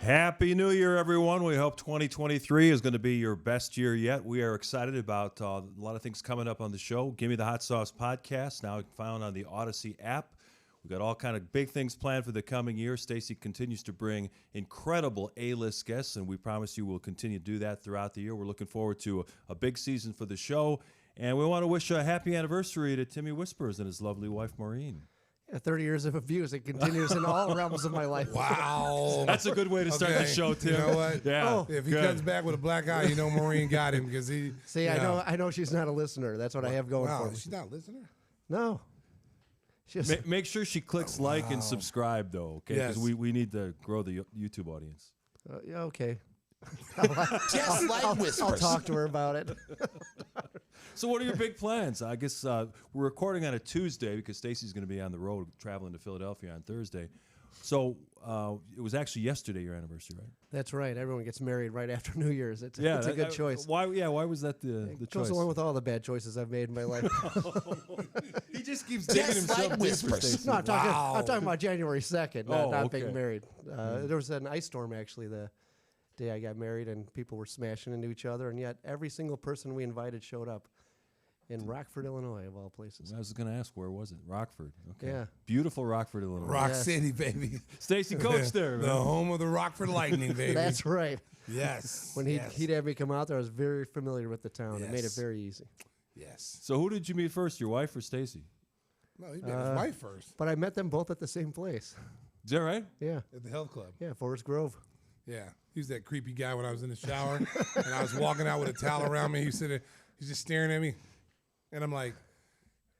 Happy New Year, everyone. We hope 2023 is going to be your best year yet. We are excited about a lot of things coming up on the show. Gimme the Hot Sauce podcast, now found on the Odyssey app. We've got all kind of big things planned for the coming year. Stacey continues to bring incredible A-list guests, and we promise you we'll continue to do that throughout the year. We're looking forward to a big season for the show, and we want to wish a happy anniversary to Timmy Whispers and his lovely wife, Maureen. 30 years of abuse. It continues in all realms of my life. Wow. That's a good way to start the show, Tim. You know what? Yeah. Oh, if he comes back with a black eye, you know Maureen got him because he. See, I know she's not a listener. That's what I have going for me. She's not a listener? No. Make sure she clicks like and subscribe, though, okay? Because we need to grow the YouTube audience. Yeah, okay. Just like whispers. I'll talk to her about it. So what are your big plans? I guess we're recording on a Tuesday because Stacey's going to be on the road traveling to Philadelphia on Thursday. So it was actually yesterday your anniversary, right? That's right. Everyone gets married right after New Year's. It's a good choice. Why was that the choice? It goes along with all the bad choices I've made in my life. He just keeps digging himself like whispers. No, I'm talking about January 2nd, not okay. being married. There was an ice storm, actually, the day I got married, and people were smashing into each other, and yet every single person we invited showed up. In Rockford, Illinois, of all places. I was going to ask, where was it? Rockford. Okay. Yeah. Beautiful Rockford, Illinois. Rock City, baby. Stacey coached there. The home of the Rockford Lightning, baby. That's right. Yes. When he'd have me come out there, I was very familiar with the town. It made it very easy. Yes. So who did you meet first, your wife or Stacey? No, he met his wife first. But I met them both at the same place. Is that right? Yeah. At the health club. Yeah, Forest Grove. Yeah. He was that creepy guy when I was in the shower, and I was walking out with a towel around me. He was sitting there, he's just staring at me. And I'm like,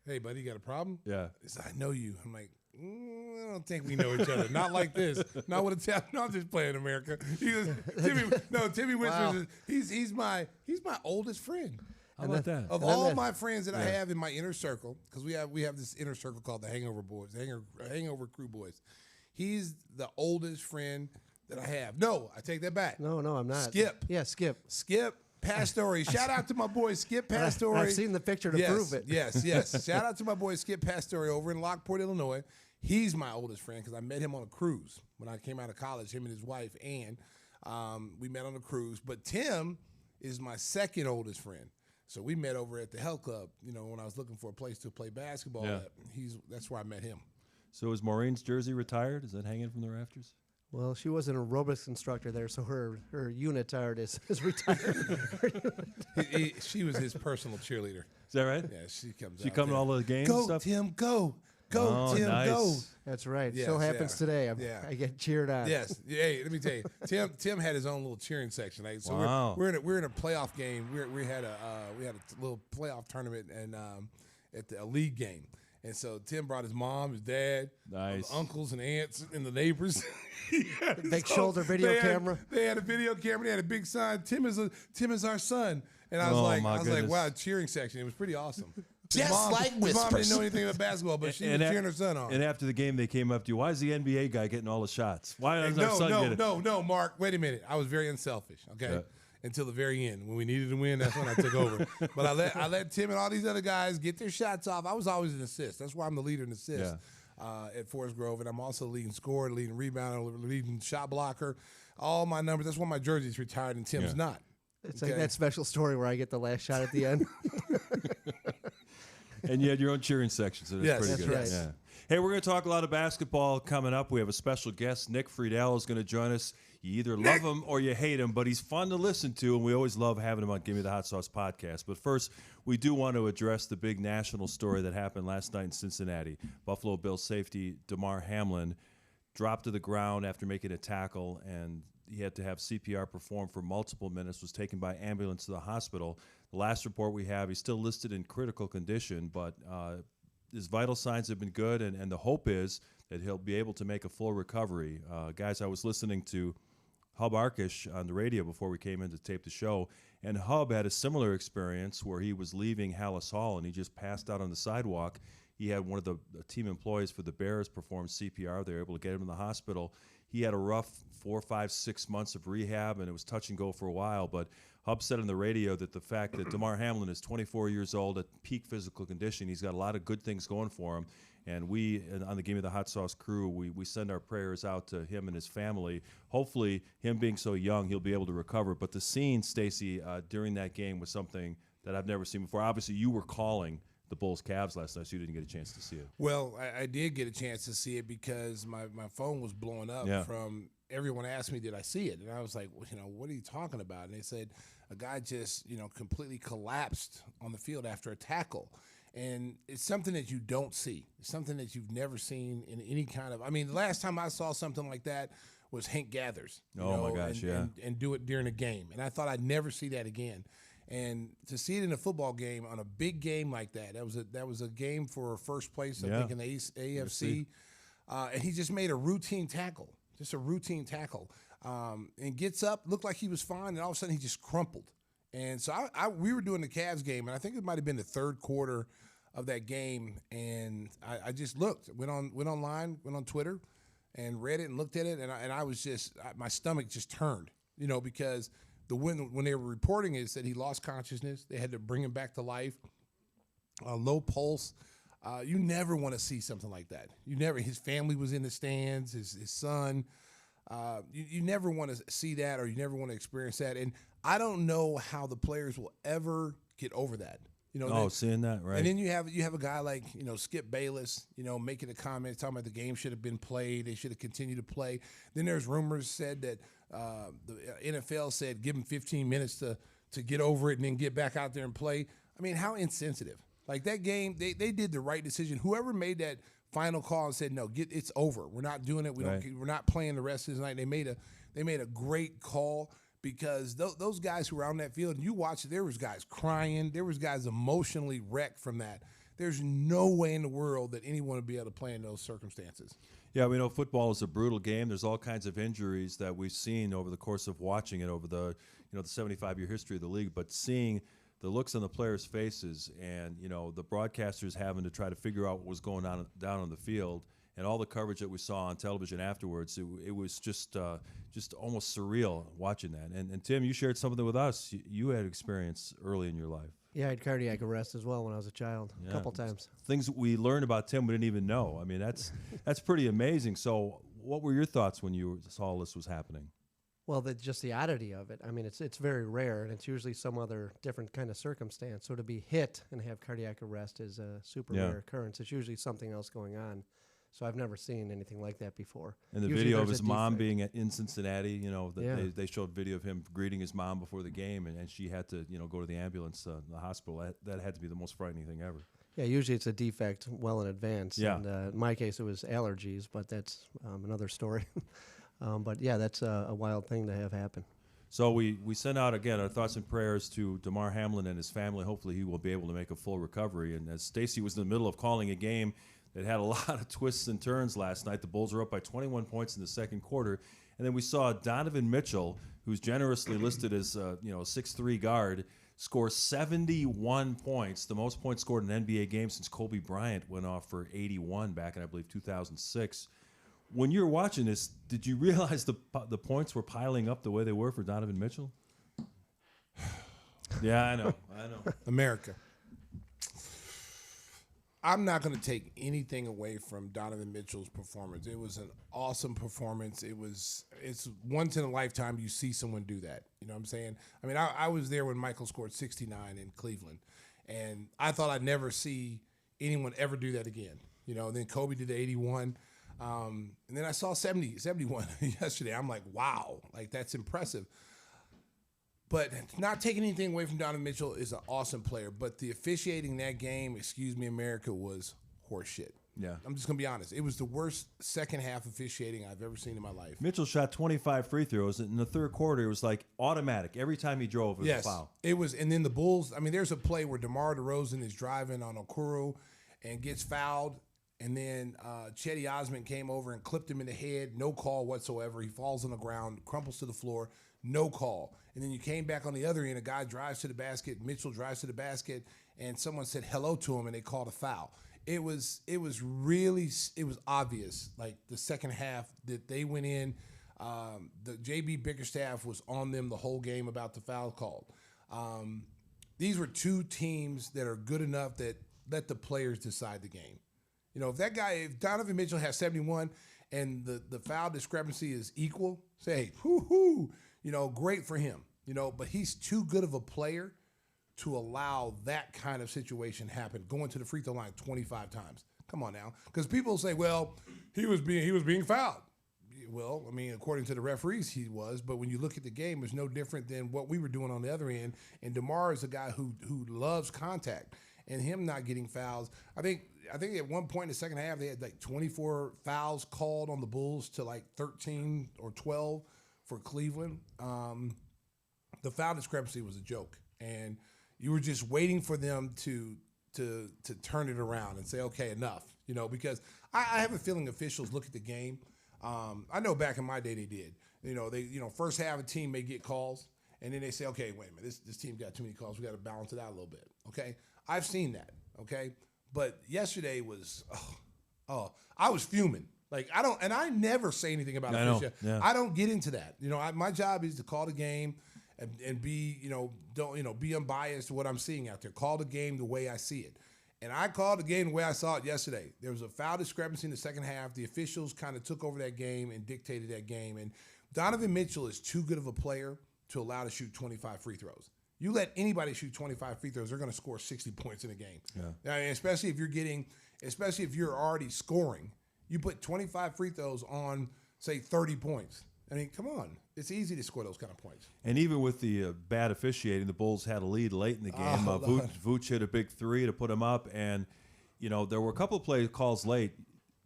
hey, buddy, you got a problem? Yeah. He said, I know you. I'm like, I don't think we know each other. Not like this. Not with a towel. No, I'm just playing America. He goes, Timmy Whispers, he's my oldest friend. How about that? Of all my friends that I have in my inner circle, because we have this inner circle called the Hangover Boys, the Hangover Crew Boys. He's the oldest friend that I have. No, I take that back. No, I'm not. Skip. Yeah, Skip. Skip Pastore. Shout out to my boy Skip Pastore. I've seen the picture to prove it. Yes. Shout out to my boy Skip Pastore over in Lockport, Illinois. He's my oldest friend because I met him on a cruise when I came out of college, him and his wife, and we met on a cruise. But Tim is my second oldest friend. So we met over at the health club, when I was looking for a place to play basketball at. That's where I met him. So is Maureen's jersey retired? Is that hanging from the rafters? Well, she was an aerobics instructor there, so her unitard is retired. She was his personal cheerleader. Is that right? Yeah, she comes She out come to there. all the games Go, and stuff? Tim, go. Go, Oh, Tim, nice. go. That's right. Yes, Still happens today. I get cheered on. Yes. Hey, let me tell you, Tim had his own little cheering section. Right? So Wow. we're in a playoff game. We had a little playoff tournament and at a league game. And so Tim brought his mom, his dad, Nice. uncles and aunts and the neighbors. Big shoulder video camera. They had a video camera. They had a big sign. Tim is our son. And I was like, wow, cheering section. It was pretty awesome. Just like whispers. His mom didn't know anything about basketball, but she was cheering her son on. And after the game, they came up to you. Why is the NBA guy getting all the shots? Why doesn't our son get it? No, Mark. Wait a minute. I was very unselfish. Okay. Yeah. Until the very end, when we needed to win, that's when I took over. But I let Tim and all these other guys get their shots off. I was always an assist. That's why I'm the leader in assists at Forest Grove, and I'm also leading scorer, leading rebounder, leading shot blocker. All my numbers. That's why my jersey's retired and Tim's not. It's like that special story where I get the last shot at the end. And you had your own cheering section, so that's pretty good. Right. Yeah. Hey, we're going to talk a lot of basketball coming up. We have a special guest. Nick Friedell is going to join us. You either love him or you hate him, but he's fun to listen to, and we always love having him on Gimme the Hot Sauce podcast. But first, we do want to address the big national story that happened last night in Cincinnati. Buffalo Bills safety DAMAR HAMLIN dropped to the ground after making a tackle, and he had to have CPR performed for multiple minutes, was taken by ambulance to the hospital. The last report we have, he's still listed in critical condition, but his vital signs have been good, and the hope is that he'll be able to make a full recovery. Guys, I was listening to HARBAUGH on the radio before we came in to tape the show, and Hub had a similar experience where he was leaving Hallis Hall, and he just passed out on the sidewalk. He had one of the team employees for the Bears perform CPR. They were able to get him in the hospital. He had a rough 4, 5, 6 months of rehab, and it was touch and go for a while. But Hub said on the radio that the fact that DAMAR HAMLIN is 24 years old at peak physical condition, he's got a lot of good things going for him. And we, on the Gimme the Hot Sauce crew, we send our prayers out to him and his family. Hopefully, him being so young, he'll be able to recover. But the scene, Stacey, during that game was something that I've never seen before. Obviously, you were calling the Bulls-Cavs last night, so you didn't get a chance to see it. Well, I did get a chance to see it because my phone was blowing up from everyone asked me, did I see it? And I was like, well, what are you talking about? And they said a guy just, completely collapsed on the field after a tackle. And it's something that you don't see. It's something that you've never seen in any kind of – I mean, the last time I saw something like that was Hank Gathers. Oh, my gosh, and do it during a game. And I thought I'd never see that again. And to see it in a football game, on a big game like that, that was a game for first place, I think, in the AFC. And he just made a routine tackle, and gets up, looked like he was fine, and all of a sudden he just crumpled. And so we were doing the Cavs game, and I think it might have been the third quarter of that game, and I just looked, went online, went on Twitter, and read it and looked at it, and I was just my stomach just turned, because when they were reporting it said he lost consciousness. They had to bring him back to life. Low pulse. You never want to see something like that. You never. His family was in the stands. His son. You never want to see that, or you never want to experience that. And I don't know how the players will ever get over that. Seeing that, right? And then you have a guy like Skip Bayless, making a comment talking about the game should have been played. They should have continued to play. Then there's rumors said that the NFL said give him 15 minutes to get over it and then get back out there and play. I mean, how insensitive! Like that game, they did the right decision. Whoever made that final call and said no, it's over. We're not doing it. We're not playing the rest of the night. They made a great call. Because those guys who were on that field, and you watch it, there was guys crying. There was guys emotionally wrecked from that. There's no way in the world that anyone would be able to play in those circumstances. Yeah, we know football is a brutal game. There's all kinds of injuries that we've seen over the course of watching it over the the 75-year history of the league. But seeing the looks on the players' faces and the broadcasters having to try to figure out what was going on down on the field, and all the coverage that we saw on television afterwards, it was just almost surreal watching that. And Tim, you shared something with us. You had experience early in your life. Yeah, I had cardiac arrest as well when I was a child, a couple times. Things that we learned about Tim we didn't even know. I mean, that's pretty amazing. So what were your thoughts when you saw this was happening? Well, just the oddity of it. I mean, it's very rare, and it's usually some other different kind of circumstance. So to be hit and have cardiac arrest is a super rare occurrence. It's usually something else going on. So I've never seen anything like that before. And the video of his mom being in Cincinnati, they showed video of him greeting his mom before the game, and she had to, go to the ambulance, the hospital. That had to be the most frightening thing ever. Yeah, usually it's a defect well in advance. Yeah. And in my case, it was allergies, but that's another story. But yeah, that's a wild thing to have happen. So we send out, again, our thoughts and prayers to DAMAR HAMLIN and his family. Hopefully he will be able to make a full recovery. And as Stacey was in the middle of calling a game that had a lot of twists and turns last night, the Bulls were up by 21 points in the second quarter. And then we saw Donovan Mitchell, who's generously listed as a 6'3" guard, score 71 points, the most points scored in an NBA game since Kobe Bryant went off for 81 back in, I believe, 2006. When you were watching this, did you realize the points were piling up the way they were for Donovan Mitchell? Yeah, I know. America. I'm not going to take anything away from Donovan Mitchell's performance. It was an awesome performance. It's once in a lifetime you see someone do that. You know what I'm saying? I mean, I was there when Michael scored 69 in Cleveland, and I thought I'd never see anyone ever do that again. And then Kobe did the 81. And then I saw 71 yesterday. I'm like, wow, like that's impressive. But not taking anything away from Donovan Mitchell is an awesome player. But the officiating in that game, excuse me, America, was horseshit. Yeah. I'm just going to be honest. It was the worst second half officiating I've ever seen in my life. Mitchell shot 25 free throws. In the third quarter, it was like automatic. Every time he drove, it was a foul. It was. And then the Bulls, I mean, there's a play where DeMar DeRozan is driving on Okoro and gets fouled. And then Chetty Osman came over and clipped him in the head. No call whatsoever. He falls on the ground, crumples to the floor. No call. And then you came back on the other end. A guy drives to the basket. Mitchell drives to the basket. And someone said hello to him, and they called a foul. it was obvious, like the second half that they went in. The JB Bickerstaff was on them the whole game about the foul call. These were two teams that are good enough that let the players decide the game. You know, if Donovan Mitchell has 71 and the foul discrepancy is equal, say, whoo, you know, great for him. You know, but he's too good of a player to allow that kind of situation happen, going to the free throw line 25 times. Come on now. Because people say, well, he was being fouled. Well, I mean, according to the referees, he was. But when you look at the game, it's no different than what we were doing on the other end. And DAMAR is a guy who loves contact. And him not getting fouls, I think at one point in the second half, they had like 24 fouls called on the Bulls to like 13 or 12 for Cleveland. The foul discrepancy was a joke. And you were just waiting for them to turn it around and say, okay, enough. You know, because I have a feeling officials look at the game. I know back in my day they did. You know, first half a team may get calls, and then they say, okay, wait a minute, this team got too many calls. We got to balance it out a little bit. Okay, I've seen that. Okay, but yesterday was, I was fuming. Like I never say anything about it. Yeah. I don't get into that. You know, my job is to call the game and be, be unbiased to what I'm seeing out there. Call the game the way I see it. And I called the game the way I saw it yesterday. There was a foul discrepancy in the second half. The officials kind of took over that game and dictated that game. And Donovan Mitchell is too good of a player to allow to shoot 25 free throws. You let anybody shoot 25 free throws, they're going to score 60 points in a game. Yeah. I mean, especially if you're already scoring. You put 25 free throws on, say, 30 points. I mean, come on. It's easy to score those kind of points. And even with the bad officiating, the Bulls had a lead late in the game. Vooch hit a big three to put him up. And, you know, there were a couple of play calls late.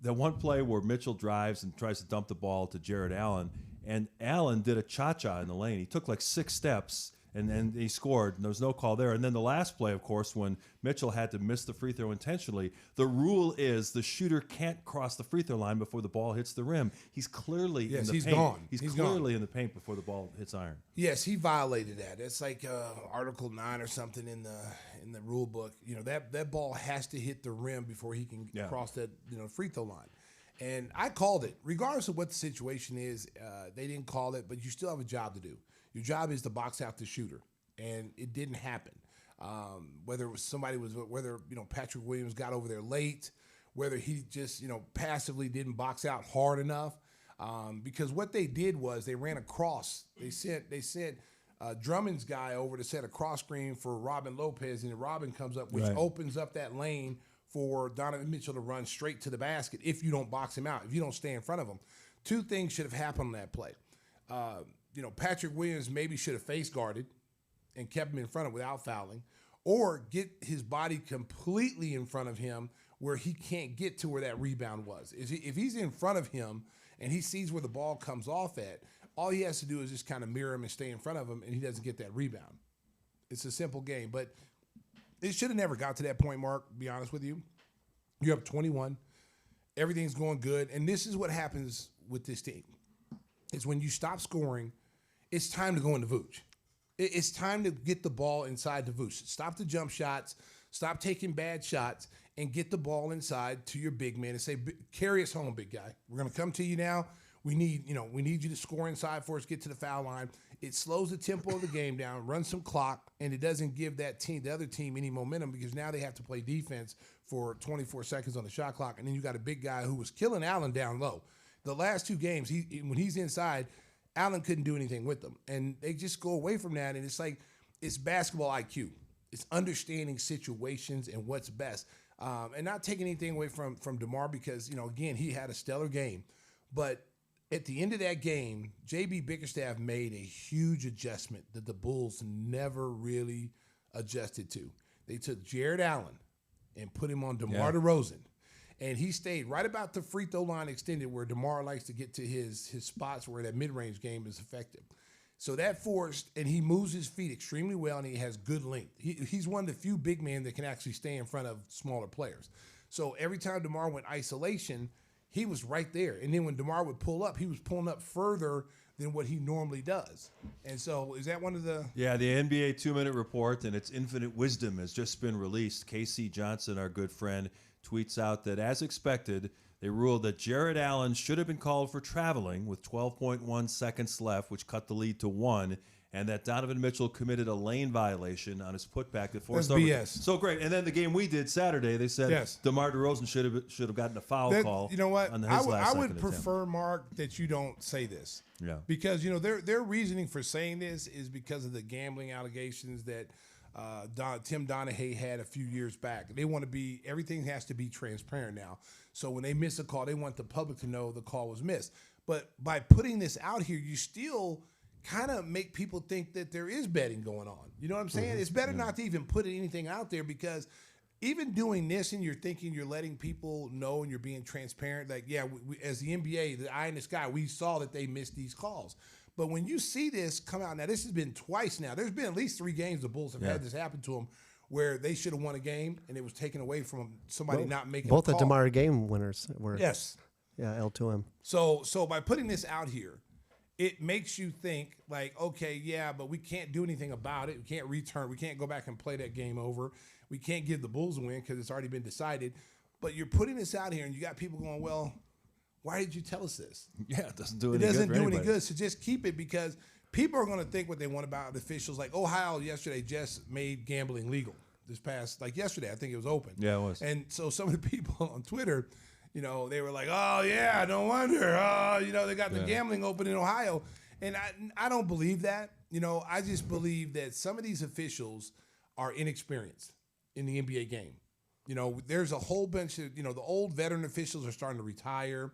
That one play where Mitchell drives and tries to dump the ball to Jared Allen. And Allen did a cha-cha in the lane. He took like 6 steps. And then he scored, and there was no call there. And then the last play, of course, when Mitchell had to miss the free throw intentionally, the rule is the shooter can't cross the free throw line before the ball hits the rim. He's clearly in the paint. Gone. He's clearly in the paint before the ball hits iron. Yes, he violated that. It's like Article 9 or something in the rule book. You know, that ball has to hit the rim before he can cross that free throw line. And I called it. Regardless of what the situation is, they didn't call it, but you still have a job to do. Your job is to box out the shooter, and it didn't happen. Whether it was whether Patrick Williams got over there late, whether he just passively didn't box out hard enough, because what they did was they ran a cross. They sent Drummond's guy over to set a cross screen for Robin Lopez, and Robin comes up, which opens up that lane for Donovan Mitchell to run straight to the basket if you don't box him out, if you don't stay in front of him. Two things should have happened on that play. Patrick Williams maybe should have face guarded and kept him in front of without fouling, or get his body completely in front of him where he can't get to where that rebound was. If he's in front of him and he sees where the ball comes off at, all he has to do is just kind of mirror him and stay in front of him, and he doesn't get that rebound. It's a simple game, but it should have never got to that point, Mark, to be honest with you. You're up 21. Everything's going good, and this is what happens with this team. It's when you stop scoring, it's time to go into Vooch. It's time to get the ball inside the Vooch. Stop the jump shots. Stop taking bad shots and get the ball inside to your big man and say, carry us home, big guy. We're going to come to you now. We need you to score inside for us, get to the foul line. It slows the tempo of the game down, runs some clock, and it doesn't give the other team any momentum, because now they have to play defense for 24 seconds on the shot clock. And then you got a big guy who was killing Allen down low. The last 2 games, when he's inside, Allen couldn't do anything with them. And they just go away from that, and it's like it's basketball IQ. It's understanding situations and what's best. And not taking anything away from DAMAR, because, again, he had a stellar game. But at the end of that game, JB Bickerstaff made a huge adjustment that the Bulls never really adjusted to. They took Jared Allen and put him on DeMar DeRozan. And he stayed right about the free throw line extended, where DAMAR likes to get to his spots where that mid-range game is effective. So that forced, and he moves his feet extremely well, and he has good length. He's one of the few big men that can actually stay in front of smaller players. So every time DAMAR went isolation, he was right there. And then when DAMAR would pull up, he was pulling up further than what he normally does. And so is that one of the... Yeah, the NBA 2-minute report and its infinite wisdom has just been released. K.C. Johnson, our good friend, tweets out that, as expected, they ruled that Jared Allen should have been called for traveling with 12.1 seconds left, which cut the lead to 1, and that Donovan Mitchell committed a lane violation on his putback that forced over. BS. So great. And then the game we did Saturday, they said DeMar DeRozan should have gotten a foul call. You know what? On his I last would prefer, Mark, that you don't say this. Yeah. Because, you know, their reasoning for saying this is because of the gambling allegations that Tim Donaghy had a few years back. They want to be, everything has to be transparent now. So when they miss a call, they want the public to know the call was missed. But by putting this out here, you still kind of make people think that there is betting going on. You know what I'm saying? It's better not to even put anything out there, because even doing this and you're thinking you're letting people know and you're being transparent, like, yeah, we, as the NBA, the eye in the sky, we saw that they missed these calls. But when you see this come out, now this has been twice now. There's been at least 3 games the Bulls have had this happen to them where they should have won a game and it was taken away from somebody not making both a call. the DAMAR game winners were. Yes. Yeah, L2M. So by putting this out here, it makes you think like, okay, yeah, but we can't do anything about it. We can't return. We can't go back and play that game over. We can't give the Bulls a win because it's already been decided. But you're putting this out here, and you got people going, well, why did you tell us this? Yeah, it doesn't do It any good. doesn't for do anybody. any good. So just keep it, because people are going to think what they want about the officials. Like Ohio yesterday just made gambling legal. This past, like yesterday, I think it was open. Yeah, it was. And so some of the people on Twitter, you know, they were like, oh, yeah, no wonder. Oh, you know, they got the gambling open in Ohio. And I don't believe that. You know, I just believe that some of these officials are inexperienced in the NBA game. You know, there's a whole bunch of, you know, the old veteran officials are starting to retire.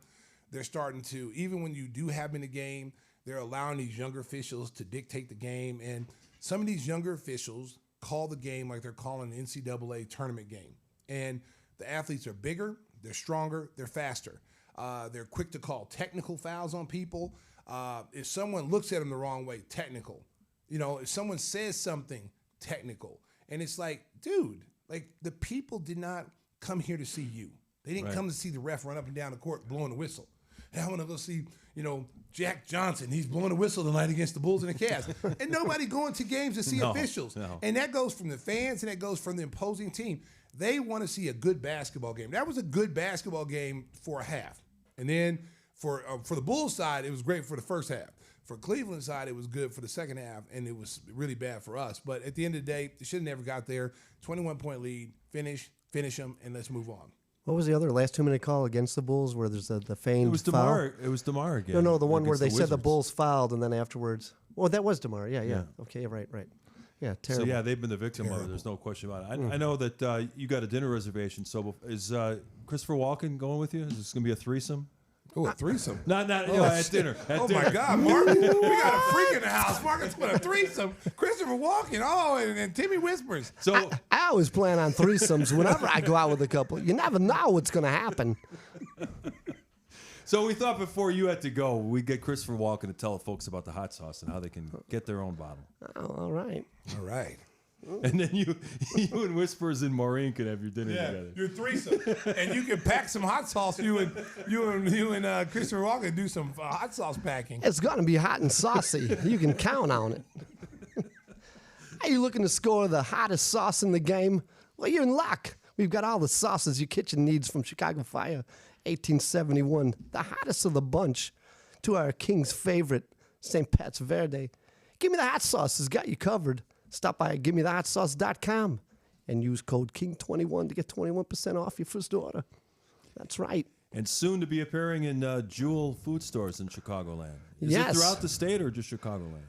They're starting to, even when you do have them in the game, they're allowing these younger officials to dictate the game. And some of these younger officials call the game like they're calling an NCAA tournament game. And the athletes are bigger, they're stronger, they're faster. They're quick to call technical fouls on people. If someone looks at them the wrong way, technical. You know, if someone says something, technical. And it's like, dude, like the people did not come here to see you. They didn't come to see the ref run up and down the court blowing the whistle. Hey, I want to go see, you know, Jack Johnson. He's blowing a whistle tonight against the Bulls and the Cavs. And nobody going to games to see officials. No. And that goes from the fans and that goes from the opposing team. They want to see a good basketball game. That was a good basketball game for a half. And then for the Bulls side, it was great for the first half. For Cleveland side, it was good for the second half, and it was really bad for us. But at the end of the day, it should have never got there. 21-point lead, finish them, and let's move on. What was the other last 2-minute call against the Bulls where there's the feigned It was foul? DeMar. It was DeMar again. No, the one where against they said the Wizards. Bulls fouled, and then afterwards. Well, that was DeMar. Yeah. Okay, right. Yeah, terrible. So, yeah, they've been the victim of it. There's no question about it. I know that you got a dinner reservation. So is Christopher Walken going with you? Is this going to be a threesome? Oh, a threesome. Not at dinner. Oh, my God, Mark. We got a freak in the house. Marcus put a threesome. Christopher Walken. Oh, and Timmy Whispers. So I always plan on threesomes whenever I go out with a couple. You never know what's going to happen. So we thought before you had to go, we'd get Christopher Walken to tell the folks about the hot sauce and how they can get their own bottle. Oh, all right. All right. And then you and Whispers and Maureen can have your dinner together. Your threesome. And you can pack some hot sauce. You and Christopher Walken do some hot sauce packing. It's going to be hot and saucy. You can count on it. Are you looking to score the hottest sauce in the game? Well, you're in luck. We've got all the sauces your kitchen needs from Chicago Fire, 1871. The hottest of the bunch to our king's favorite, St. Pat's Verde. Give Me the Hot Sauce has got you covered. Stop by GimmeTheHotSauce.com and use code KING21 to get 21% off your first order. That's right. And soon to be appearing in Jewel food stores in Chicagoland. Is Yes. it throughout the state or just Chicagoland?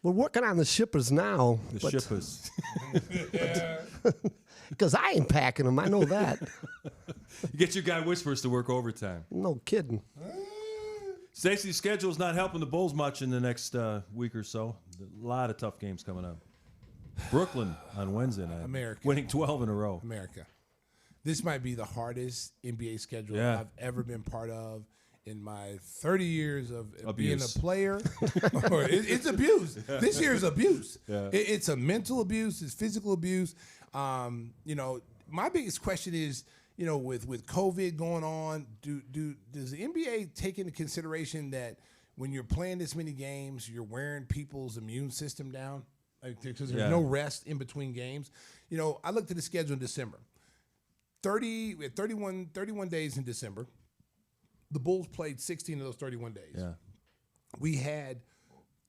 We're working on the shippers now. The shippers. Because I ain't packing them. I know that. You get your guy Whispers to work overtime. No kidding. Stacey's schedule is not helping the Bulls much in the next week or so. A lot of tough games coming up. Brooklyn on Wednesday night. America. Winning 12 in a row. America. This might be the hardest NBA schedule I've ever been part of in my 30 years of being a player. It's abuse. This year's abuse. Yeah. It's a mental abuse. It's physical abuse. You know, my biggest question is, you know, with COVID going on, does the NBA take into consideration that when you're playing this many games, you're wearing people's immune system down? Because there's no rest in between games. You know, I looked at the schedule in December. we had 31 days in December. The Bulls played 16 of those 31 days. Yeah. We had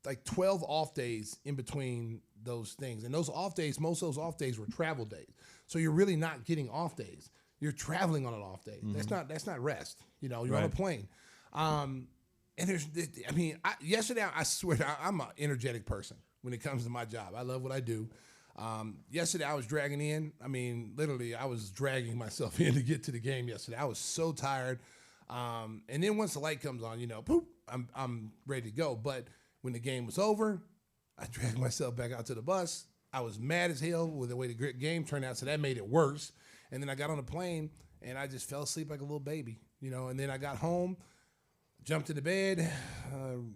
like 12 off days in between those things. And those off days, most of those off days were travel days. So you're really not getting off days. You're traveling on an off day. That's not rest. You know, you're on a plane. And yesterday, I swear, I'm an energetic person when it comes to my job. I love what I do. Yesterday, I was dragging in. I mean, literally, I was dragging myself in to get to the game yesterday. I was so tired. And then once the light comes on, you know, poop, I'm ready to go. But when the game was over, I dragged myself back out to the bus. I was mad as hell with the way the game turned out, so that made it worse. And then I got on the plane, and I just fell asleep like a little baby, you know. And then I got home, jumped in the bed,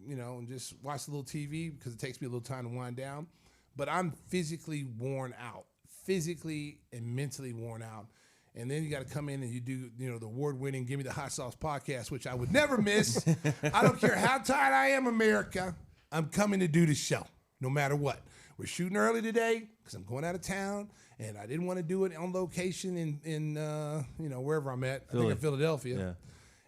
you know, and just watched a little TV because it takes me a little time to wind down. But I'm physically worn out, physically and mentally worn out. And then you got to come in and you do, you know, the award-winning Gimme the Hot Sauce podcast, which I would never miss. I don't care how tired I am, America. I'm coming to do the show, no matter what. We're shooting early today because I'm going out of town, and I didn't want to do it on location in you know, wherever I'm at. I think in Philadelphia.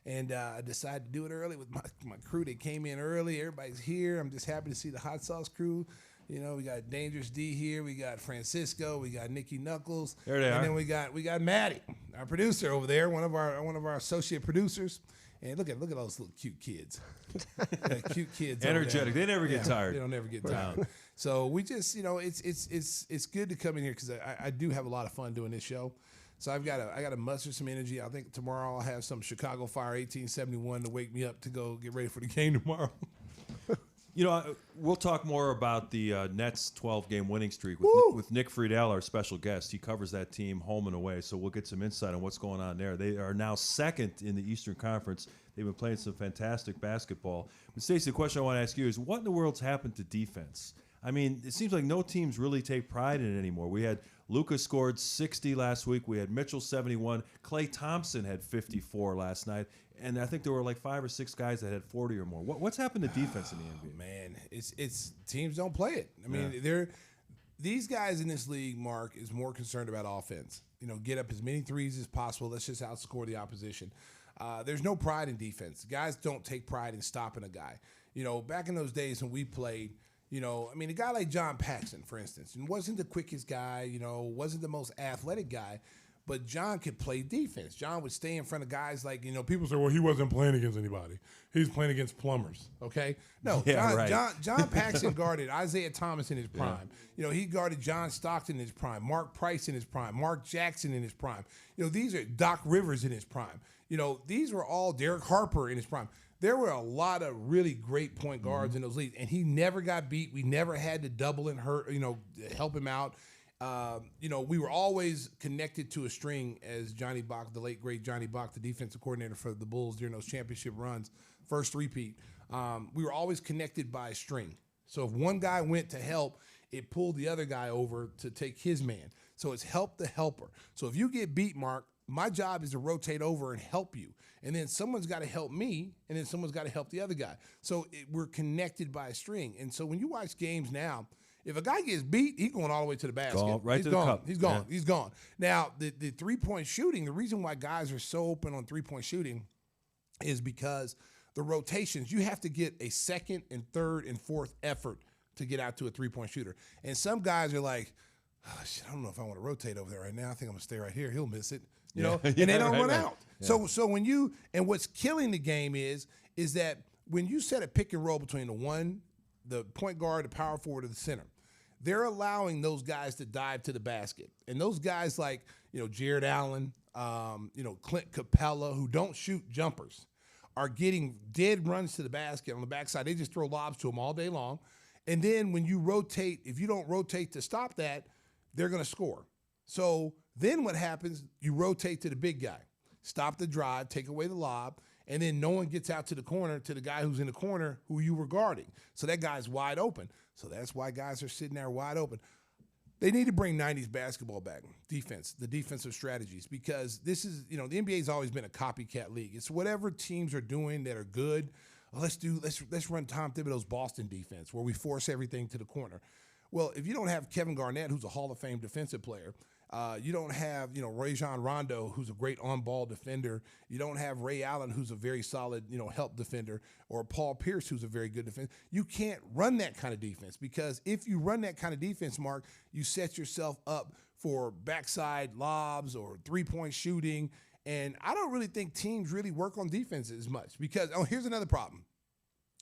Yeah. And I decided to do it early with my crew. They came in early. Everybody's here. I'm just happy to see the Hot Sauce crew. You know, we got Dangerous D here. We got Francisco. We got Nicky Knuckles. There they are. And then we got Maddie, our producer over there, one of our associate producers. And look at those little cute kids. Cute kids. Energetic. They never get tired. They don't ever get tired. So we just, you know, it's good to come in here because I do have a lot of fun doing this show. So I got to muster some energy. I think tomorrow I'll have some Chicago Fire 1871 to wake me up to go get ready for the game tomorrow. You know, we'll talk more about the Nets 12-game winning streak with Nick Friedell, our special guest. He covers that team home and away, so we'll get some insight on what's going on there. They are now second in the Eastern Conference. They've been playing some fantastic basketball. But, Stacey, the question I want to ask you is, what in the world's happened to defense? I mean, it seems like no teams really take pride in it anymore. We had Luka scored 60 last week. We had Mitchell 71. Klay Thompson had 54 last night. And I think there were like 5 or 6 guys that had 40 or more. What's happened to defense in the NBA? Man, it's teams don't play it. I mean, these guys in this league, Mark, is more concerned about offense. You know, get up as many threes as possible. Let's just outscore the opposition. There's no pride in defense. Guys don't take pride in stopping a guy. You know, back in those days when we played, you know, I mean, a guy like John Paxson, for instance, wasn't the quickest guy, you know, wasn't the most athletic guy, but John could play defense. John would stay in front of guys like, you know, people say, well, he wasn't playing against anybody. He was playing against plumbers, okay? No, John Paxson guarded Isaiah Thomas in his prime. Yeah. You know, he guarded John Stockton in his prime, Mark Price in his prime, Mark Jackson in his prime. You know, these are Doc Rivers in his prime. You know, these were all Derek Harper in his prime. There were a lot of really great point guards in those leagues, and he never got beat. We never had to double and hurt, you know, help him out. You know, we were always connected to a string, as Johnny Bach, the late great Johnny Bach, the defensive coordinator for the Bulls during those championship runs, first repeat. We were always connected by a string. So if one guy went to help, it pulled the other guy over to take his man. So it's help the helper. So if you get beat, Mark, my job is to rotate over and help you. And then someone's got to help me, and then someone's got to help the other guy. So we're connected by a string. And so when you watch games now, if a guy gets beat, he's going all the way to the basket. Right to the cup. He's gone. Yeah. He's gone. Now, the three-point shooting, the reason why guys are so open on three-point shooting is because the rotations, you have to get a second and third and fourth effort to get out to a three-point shooter. And some guys are like, oh, shit, I don't know if I want to rotate over there right now. I think I'm going to stay right here. He'll miss it. You know, and they don't run out. Yeah. So when you, and what's killing the game is that when you set a pick and roll between the point guard, the power forward, or the center, they're allowing those guys to dive to the basket. And those guys like, you know, Jared Allen, you know, Clint Capella, who don't shoot jumpers, are getting dead runs to the basket on the backside. They just throw lobs to them all day long. And then when you rotate, if you don't rotate to stop that, they're going to score. So then what happens, you rotate to the big guy, stop the drive, take away the lob, and then no one gets out to the corner to the guy who's in the corner who you were guarding. So that guy's wide open. So that's why guys are sitting there wide open. They need to bring 90s basketball back, defense, the defensive strategies, because this is, you know, the NBA's always been a copycat league. It's whatever teams are doing that are good. Let's run Tom Thibodeau's Boston defense where we force everything to the corner. Well, if you don't have Kevin Garnett, who's a Hall of Fame defensive player, You don't have, Rajon Rondo, who's a great on-ball defender. You don't have Ray Allen, who's a very solid, help defender, or Paul Pierce, who's a very good defender. You can't run that kind of defense because if you run that kind of defense, Mark, you set yourself up for backside lobs or three-point shooting. And I don't really think teams really work on defense as much because, here's another problem,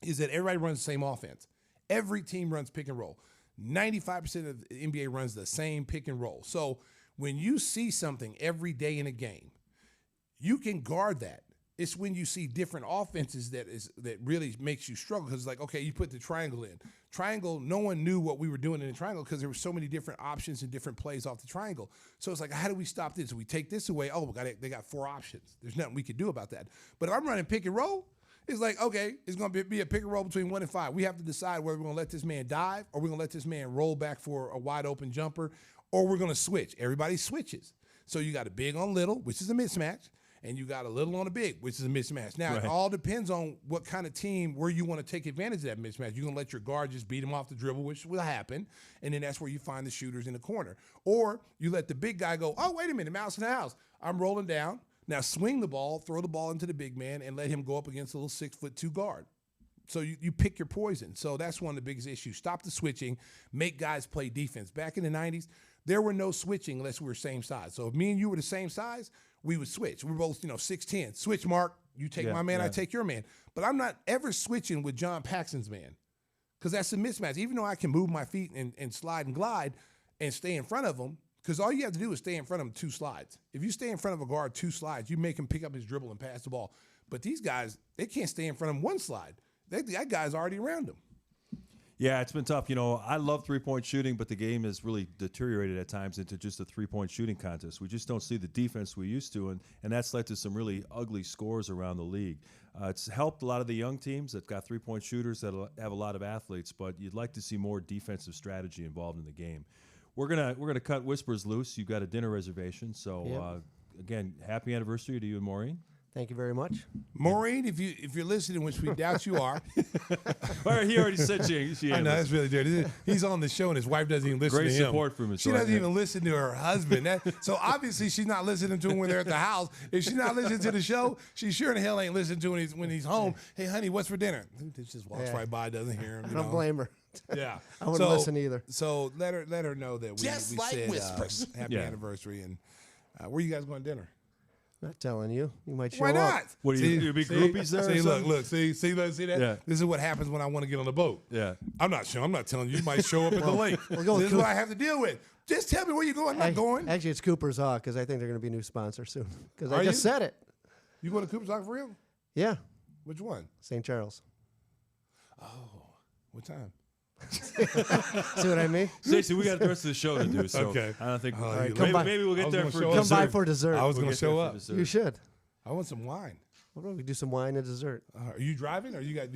is that everybody runs the same offense. Every team runs pick and roll. 95% of the NBA runs the same pick and roll. So when you see something every day in a game, you can guard that. It's when you see different offenses that really makes you struggle because it's like, okay, you put the triangle in. Triangle, no one knew what we were doing in the triangle because there were so many different options and different plays off the triangle. So it's like, how do we stop this? We take this away. Oh, they got 4 options. There's nothing we could do about that. But if I'm running pick and roll, it's like, okay, it's going to be a pick and roll between 1 and 5. We have to decide whether we're going to let this man dive or we're going to let this man roll back for a wide open jumper or we're going to switch. Everybody switches. So you got a big on little, which is a mismatch, and you got a little on a big, which is a mismatch. Now, It all depends on what kind of team, where you want to take advantage of that mismatch. You're going to let your guard just beat him off the dribble, which will happen, and then that's where you find the shooters in the corner. Or you let the big guy go, oh, wait a minute, mouse in the house. I'm rolling down. Now swing the ball, throw the ball into the big man, and let him go up against a little 6'2" guard. So you pick your poison. So that's one of the biggest issues. Stop the switching. Make guys play defense. Back in the 90s, there were no switching unless we were same size. So if me and you were the same size, we would switch. We were both, 6'10". Switch, Mark. You take my man, I take your man. But I'm not ever switching with John Paxson's man because that's a mismatch. Even though I can move my feet and slide and glide and stay in front of him, because all you have to do is stay in front of him 2 slides. If you stay in front of a guard 2 slides, you make him pick up his dribble and pass the ball. But these guys, they can't stay in front of him 1 slide. That guy's already around him. Yeah, it's been tough. I love three-point shooting, but the game has really deteriorated at times into just a three-point shooting contest. We just don't see the defense we used to, and that's led to some really ugly scores around the league. It's helped a lot of the young teams that got three-point shooters that have a lot of athletes, but you'd like to see more defensive strategy involved in the game. We're gonna cut Whispers loose. You've got a dinner reservation, so again, happy anniversary to you and Maureen. Thank you very much. Maureen, if you're listening, which we doubt you are. He already said she I know, that's really dirty. He's on the show and his wife doesn't even listen to him. Great support from his She doesn't even listen to her husband. So obviously she's not listening to him when they're at the house. If she's not listening to the show, she sure in hell ain't listening to him when he's home. Hey, honey, what's for dinner? He just walks right by, doesn't hear him. I don't blame her. Yeah. I wouldn't listen either. So let her know that we said whispers. happy anniversary. And where you guys going to dinner? Not telling you. You might show Why up. not? What do you be groupies there? See, look, see that? Yeah. This is what happens when I want to get on the boat. Yeah. I'm not sure. I'm not telling you. You might show up at the lake. we'll go This is what I have to deal with. Just tell me where you're going. I'm not going. Actually, it's Cooper's Hawk because I think they're going to be a new sponsor soon. Because I Are just you? said it. You going to Cooper's Hawk for real? Yeah, Which one? St. Charles. What time? See what I mean? Stacey, we got the rest of the show to do, so Okay. I don't think right, come by. maybe we'll get there for show up. Come dessert. by for dessert. I was We'll going to get there show for up. dessert. You should. I want some wine. What about we do some wine and dessert? Are you driving or you got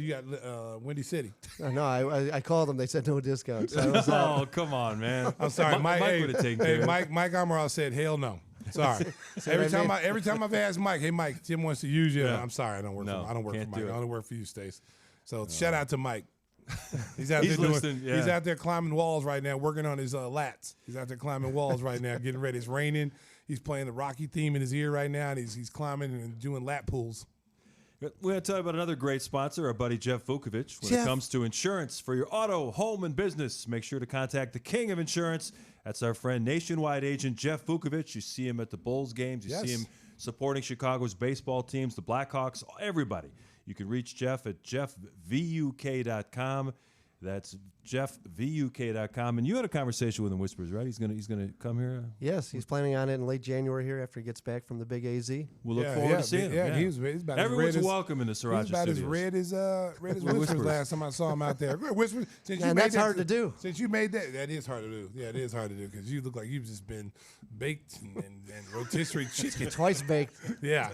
Windy City? No, I called them. They said no discounts. I was, Oh, come on, man. I'm sorry, Mike. Mike Hey, would have taken care of it. Mike Amaral said hell no. Sorry. every time I've asked Mike, hey Mike, Tim wants to use you. Yeah. I'm sorry, I don't work No, for Mike. can't I do it. only work for you, Stace. So shout out to Mike. He's out there listening, yeah. He's out there climbing walls right now, working on his lats. He's out there climbing walls right now, getting ready. It's raining. He's playing the Rocky theme in his ear right now, and he's climbing and doing lat pulls. We're going to tell you about another great sponsor, our buddy Jeff Vukovic. When it comes to insurance for your auto, home, and business, make sure to contact the king of insurance. That's our friend, nationwide agent Jeff Vukovic. You see him at the Bulls games. You see him supporting Chicago's baseball teams, the Blackhawks, everybody. You can reach Jeff at jeffvuk.com. That's jeffvuk.com. And you had a conversation with him, Whispers, right? He's gonna come here. yes, he's planning on it in late January here after he gets back from the big AZ. We'll look forward to seeing him. Yeah, he's about Everyone's as red welcome in the Sriracha He's about Studios. as red as Whispers last time I saw him out there. Whispers, since you And made that's that, hard to do. Since you made that is hard to do. Yeah, it is hard to do because you look like you've just been baked and rotisserie chicken. Twice baked. Yeah.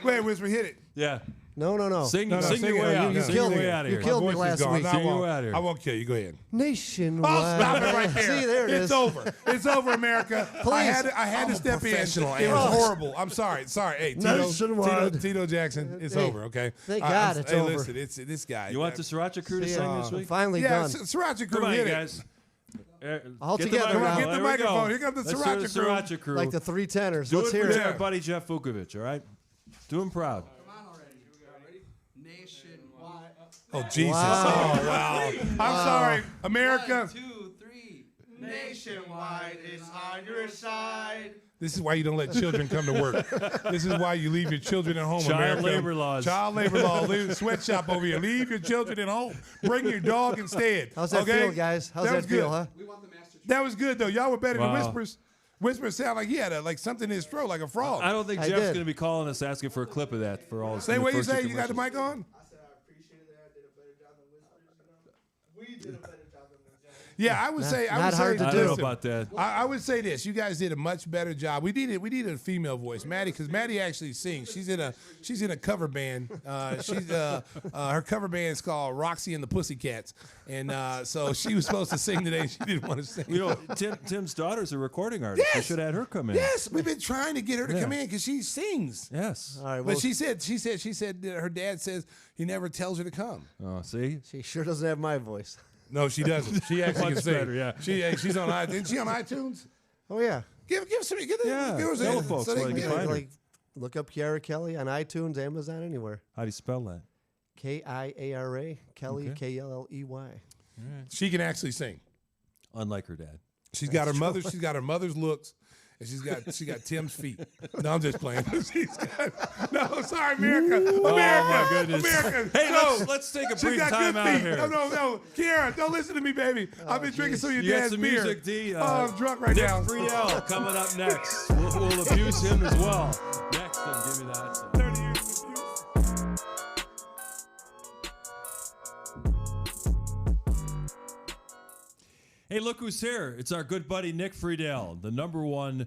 Wait, Whisper, hit it. Yeah. No. Sing No, your sing it. way No, out. no, Sing killed your me. way out of You here. killed me My voice is last gone. week. No, Sing your way out of here. I won't kill you. Go ahead. Nationwide. Oh, stop it right there. See, there it is. It's over. It's over, America. I had to step in. professional It was analyst. horrible. I'm sorry. Hey, Nationwide. Tito Jackson, it's Hey, over, okay? thank God it's over. Listen, it's this guy. You want the Sriracha crew to See, sing this I'm week? finally Yeah, done. Sriracha crew, Come on, hit you it. guys. All Get together the now. Get the There we microphone. go. Here comes the Let's hear Sriracha crew. Sriracha crew. Like the three tenors. Do Let's it hear for it. our buddy Jeff Vukovic, all right? Do him proud. Nationwide. Oh, Jesus. Wow. Oh, wow. I'm sorry. America. 1, 2, 3. Nationwide is on your side. This is why you don't let children come to work. This is why you leave your children at home, Child America. labor laws. Child labor law. Leave sweatshop over here. Leave your children at home. Bring your dog instead. How's that okay? feel, guys? How's That that, was feel, good. huh? We want the master. That was good, though. Y'all were better than Wow. Whispers. Whispers sound like he had like something in his throat, like a frog. I don't think I Jeff's did. going to be calling us asking for a clip of that for all. Say what you say. You got the mic on? I said I appreciated that. I did a better job than Whispers. We did a better job than Moczalla. Yeah, I would say. I not would hard say. to I do. don't know listen, about that. I would say this: you guys did a much better job. We needed a female voice, Maddie, because Maddie actually sings. She's in a cover band. Her cover band is called Roxy and the Pussycats, and so she was supposed to sing today. She didn't want to sing. You know, Tim's daughter's a recording artist. Yes. We should have had her come in. Yes, we've been trying to get her to come in because she sings. Yes. All right. But Well, she said that her dad says he never tells her to come. Oh, see? she sure doesn't have my voice. No, she doesn't. She actually Much can sing. better, yeah. She's on iTunes. Isn't she on iTunes? Oh yeah. Give some. Give Yeah, her tell a- folks so they where can they get can her. find her. Like, look up Kiara Kelley on iTunes, Amazon, anywhere. How do you spell that? Kiara Kelley, Okay. Kelley. She can actually sing. Unlike her dad. She's got her mother. She's got her mother's looks, and she got Tim's feet. No, I'm just playing. No, sorry, America. my goodness. America. Hey, no. let's take a She's brief got time good out feet. here. No, Kiara, don't listen to me, baby. I've been drinking some of your You got dad's some beer. music, D. I'm drunk right Nick now. Friedell coming up next. We'll abuse him as well. Next on Give Me the Hot Sauce. 30 years of abuse. Hey, look who's here. It's our good buddy Nick Friedell, the #1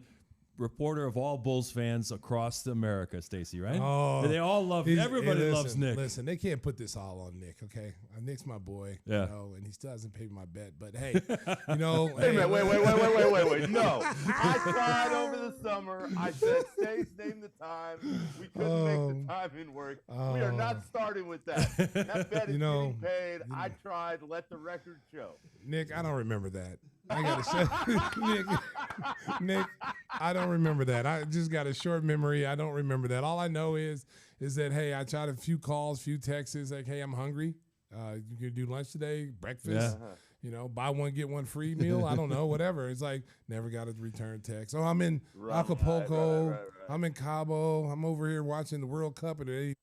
reporter of all Bulls fans across America, Stacey, right? Oh, they all love everybody hey, loves Nick. Listen, they can't put this all on Nick, okay? Nick's my boy, Yeah. you know, and he still hasn't paid my bet. But hey, you know, Wait a minute, wait. No. I tried over the summer. I said, Stace, name the time. We couldn't make the timing work. We are not starting with that. That bet is You know, getting paid. I tried. Let the record show. Nick, I don't remember that. I gotta say, Nick, I don't remember that. I just got a short memory. I don't remember that. All I know is that hey, I tried a few calls, few texts, like hey, I'm hungry. You can do lunch today, breakfast. Yeah. You know, buy one get one free meal. I don't know, whatever. It's like never got a return text. Oh, I'm in Acapulco. right. I'm in Cabo. I'm over here watching the World Cup and it ain't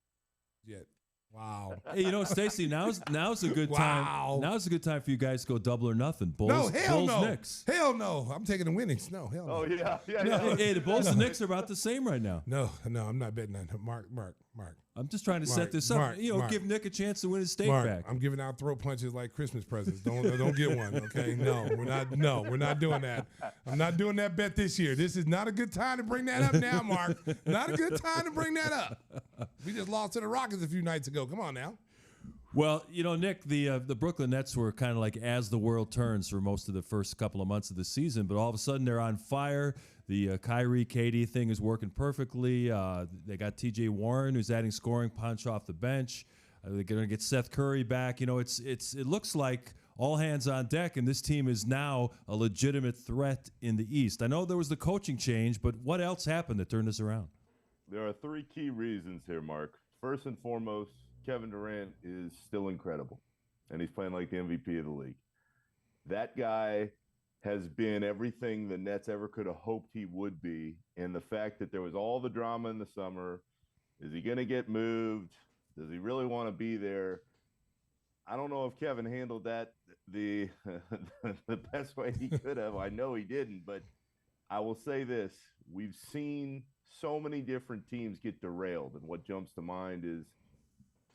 yet. Wow. Hey, you know, Stacey, now's a good time. Wow. Now's a good time for you guys to go double or nothing. Bulls, No, hell Bulls, no. Knicks. Hell no. I'm taking the winnings. No, hell no. Oh, yeah. Hey, the Bulls and Knicks are about the same right now. No, I'm not betting on Mark. I'm just trying to Mark, set this up. Mark, you know, Mark. give Nick a chance to win his stake Mark, back. I'm giving out throat punches like Christmas presents. Don't get one, okay? No, we're not doing that. I'm not doing that bet this year. This is not a good time to bring that up now, Mark. Not a good time to bring that up. We just lost to the Rockets a few nights ago. Come on now. Well, you know, Nick, the Brooklyn Nets were kind of like as the world turns for most of the first couple of months of the season, but all of a sudden they're on fire. The KYRIE KD thing is working perfectly. They got TJ Warren, who's adding scoring punch off the bench. They're going to get Seth Curry back. You know, it looks like all hands on deck, and this team is now a legitimate threat in the East. I know there was the coaching change, but what else happened to turn this around? There are 3 key reasons here, Mark. First and foremost, Kevin Durant is still incredible, and he's playing like the MVP of the league. That guy has been everything the Nets ever could have hoped he would be, and the fact that there was all the drama in the summer, is he going to get moved? Does he really want to be there? I don't know if Kevin handled that the best way he could have. I know he didn't, but I will say this. We've seen so many different teams get derailed, and what jumps to mind is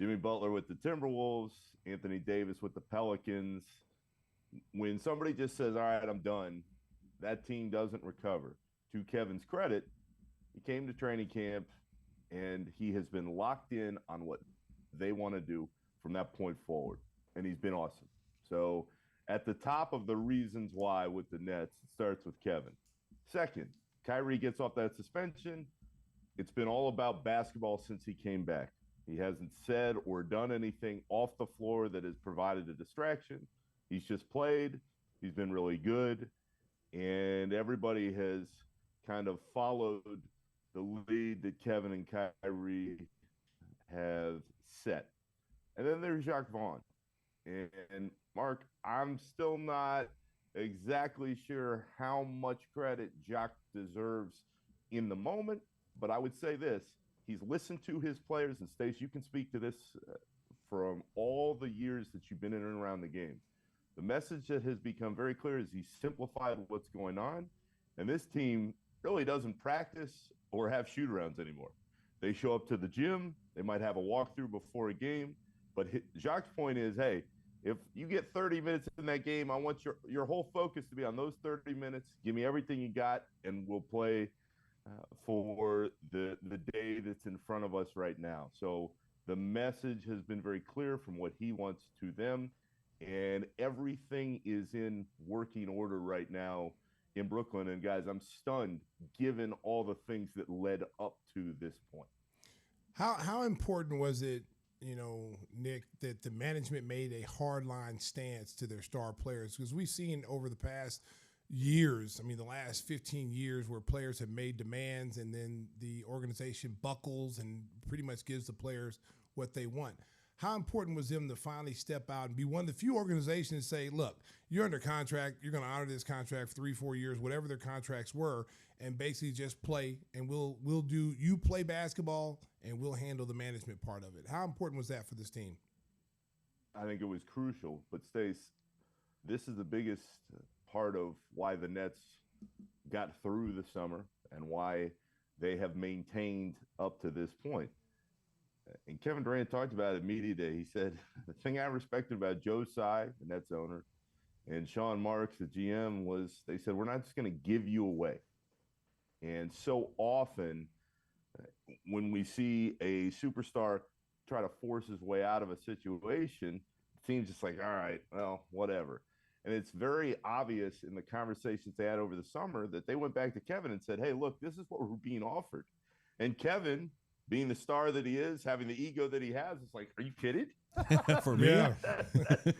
Jimmy Butler with the Timberwolves, Anthony Davis with the Pelicans. When somebody just says, all right, I'm done, that team doesn't recover. To Kevin's credit, he came to training camp, and he has been locked in on what they want to do from that point forward, and he's been awesome. So at the top of the reasons why with the Nets, it starts with Kevin. Second, KYRIE gets off that suspension. It's been all about basketball since he came back. He hasn't said or done anything off the floor that has provided a distraction. He's just played. He's been really good, and everybody has kind of followed the lead that Kevin and Kyrie have set. And then there's Jacques Vaughn. And Mark, I'm still not exactly sure how much credit Jacques deserves in the moment, but I would say this. He's listened to his players, and Stacey, you can speak to this from all the years that you've been in and around the game. The message that has become very clear is he's simplified what's going on, and this team really doesn't practice or have shoot-arounds anymore. They show up to the gym. They might have a walkthrough before a game, but Jacques' point is, hey, if you get 30 minutes in that game, I want your whole focus to be on those 30 minutes. Give me everything you got, and we'll play for the day that's in front of us right now. So the message has been very clear from what he wants to them, and everything is in working order right now in Brooklyn. And guys, I'm stunned given all the things that led up to this point. How important was it, Nick, that the management made a hardline stance to their star players? Because we've seen over the past years, the last 15 years, where players have made demands and then the organization buckles and pretty much gives the players what they want. How important was them to finally step out and be one of the few organizations to say, look, you're under contract, you're going to honor this contract for 3-4 years, whatever their contracts were, and basically just play, and we'll do, you play basketball and we'll handle the management part of it. How important was that for this team? I think it was crucial, but Stace, this is the biggest part of why the Nets got through the summer and why they have maintained up to this point. And Kevin Durant talked about it media day. He said, the thing I respected about Joe Tsai, the Nets owner, and Sean Marks, the GM, was they said, we're not just going to give you away. And so often when we see a superstar try to force his way out of a situation, it seems just like, all right, well, whatever. And it's very obvious in the conversations they had over the summer that they went back to Kevin and said, hey, look, this is what we're being offered. And Kevin, being the star that he is, having the ego that he has, it's like, are you kidding? For me? Yeah.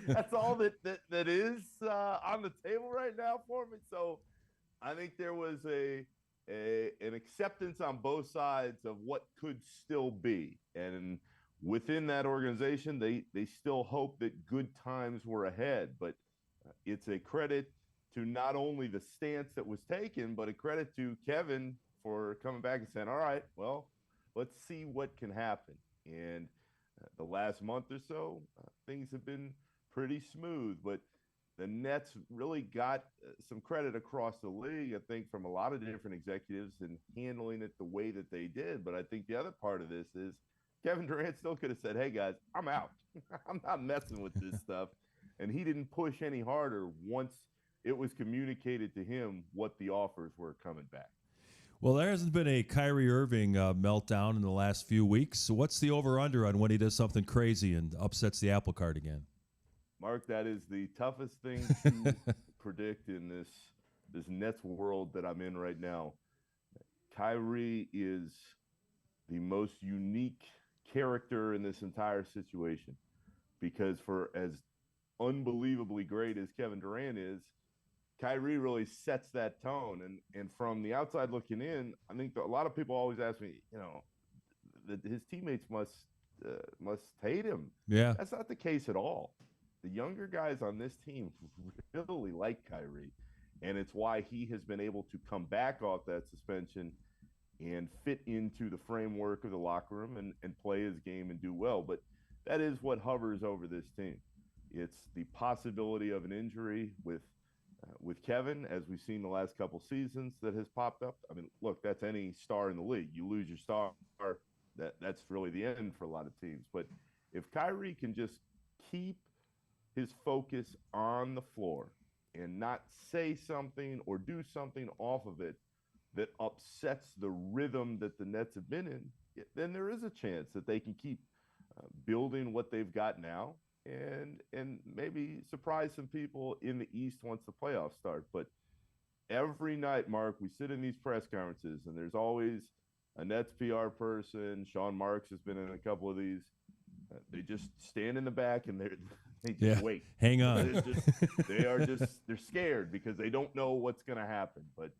That's all that is on the table right now for me. So I think there was an acceptance on both sides of what could still be. And within that organization, they still hope that good times were ahead. But it's a credit to not only the stance that was taken, but a credit to Kevin for coming back and saying, all right, well, let's see what can happen. And the last month or so, things have been pretty smooth, but the Nets really got some credit across the league, I think, from a lot of different executives in handling it the way that they did. But I think the other part of this is Kevin Durant still could have said, hey, guys, I'm out. I'm not messing with this stuff. And he didn't push any harder once it was communicated to him what the offers were coming back. Well, there hasn't been a Kyrie Irving meltdown in the last few weeks. So what's the over-under on when he does something crazy and upsets the apple cart again? Mark, that is the toughest thing to predict in this Nets world that I'm in right now. Kyrie is the most unique character in this entire situation because for as unbelievably great as Kevin Durant is, Kyrie really sets that tone. And from the outside looking in, I think a lot of people always ask me, that his teammates must hate him. Yeah. That's not the case at all. The younger guys on this team really like Kyrie, and it's why he has been able to come back off that suspension and fit into the framework of the locker room and play his game and do well. But that is what hovers over this team. It's the possibility of an injury with Kevin, as we've seen the last couple seasons, that has popped up. I mean, look, that's any star in the league. You lose your star, that's really the end for a lot of teams. But if Kyrie can just keep his focus on the floor and not say something or do something off of it that upsets the rhythm that the Nets have been in, then there is a chance that they can keep building what they've got now and maybe surprise some people in the East once the playoffs start. But every night, Mark, we sit in these press conferences, and there's always a Nets PR person. Sean Marks has been in a couple of these. They just stand in the back and they just wait. Hang on. They're scared because they don't know what's going to happen. But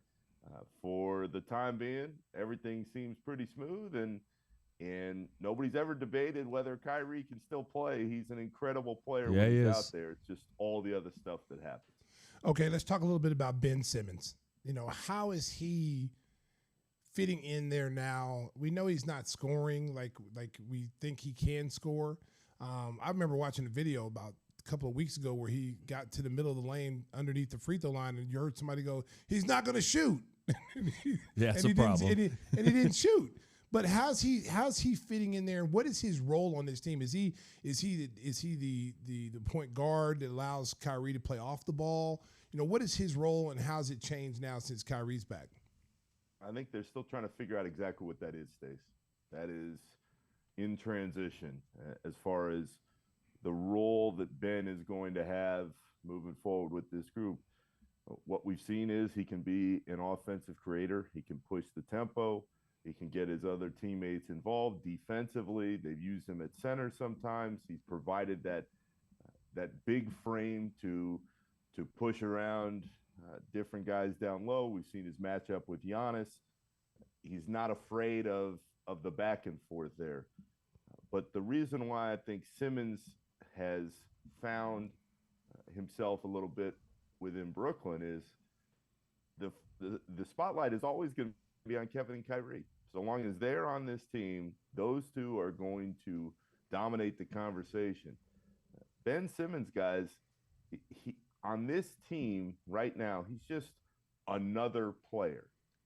for the time being, everything seems pretty smooth, and nobody's ever debated whether KYRIE can still play. He's an incredible player when he's out there. It's just all the other stuff that happens. Okay, let's talk a little bit about Ben Simmons. How is he fitting in there now? We know he's not scoring like we think he can score. I remember watching a video about a couple of weeks ago where he got to the middle of the lane underneath the free throw line, and you heard somebody go, "He's not going to shoot." That's a problem. And he didn't shoot. But how's he fitting in there? What is his role on this team? Is he the point guard that allows KYRIE to play off the ball? What is his role, and how's it changed now since KYRIE's back? I think they're still trying to figure out exactly what that is, Stace. That is in transition as far as the role that Ben is going to have moving forward with this group. What we've seen is he can be an offensive creator. He can push the tempo. He can get his other teammates involved defensively. They've used him at center sometimes. He's provided that big frame to push around different guys down low. We've seen his matchup with Giannis. He's not afraid of the back and forth there. But the reason why I think Simmons has found himself a little bit within Brooklyn is the spotlight is always going to be on Kevin and KYRIE. So long as they're on this team, those two are going to dominate the conversation. Ben Simmons, guys, he on this team right now, he's just another player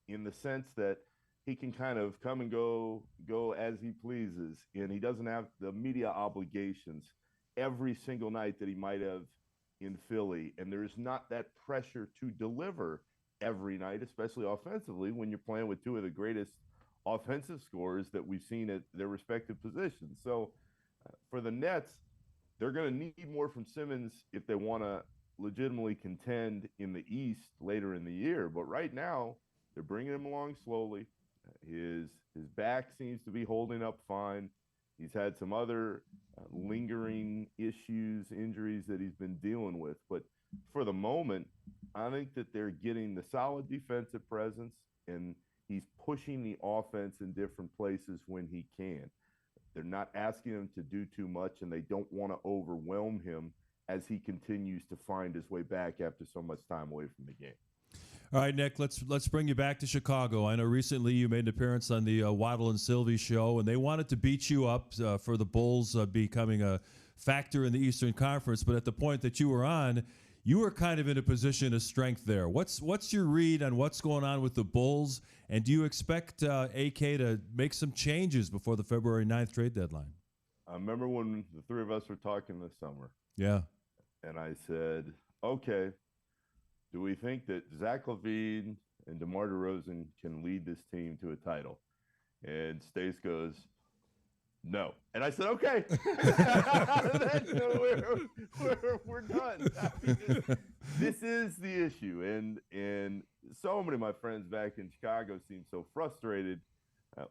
in the sense that he can kind of come and go as he pleases, and he doesn't have the media obligations every single night that he might have in Philly. And there's not that pressure to deliver every night, especially offensively, when you're playing with two of the greatest offensive scorers that we've seen at their respective positions. So for the Nets, they're going to need more from Simmons if they want to legitimately contend in the East later in the year. But right now, they're bringing him along slowly. His back seems to be holding up fine. He's had some other lingering issues, injuries that he's been dealing with. But for the moment, I think that they're getting the solid defensive presence, and he's pushing the offense in different places when he can. They're not asking him to do too much, and they don't want to overwhelm him as he continues to find his way back after so much time away from the game. All right, Nick, let's bring you back to Chicago. I know recently you made an appearance on the Waddle and Sylvie show, and they wanted to beat you up for the Bulls becoming a factor in the Eastern Conference. But at the point that you were on, you were kind of in a position of strength there. What's your read on what's going on with the Bulls, and do you expect AK to make some changes before the February 9th trade deadline? I remember when the three of us were talking this summer. Yeah. And I said, okay, do we think that Zach LaVine and DeMar DeRozan can lead this team to a title? And Stace goes, no. And I said, okay. we're done. This is the issue. And so many of my friends back in Chicago seem so frustrated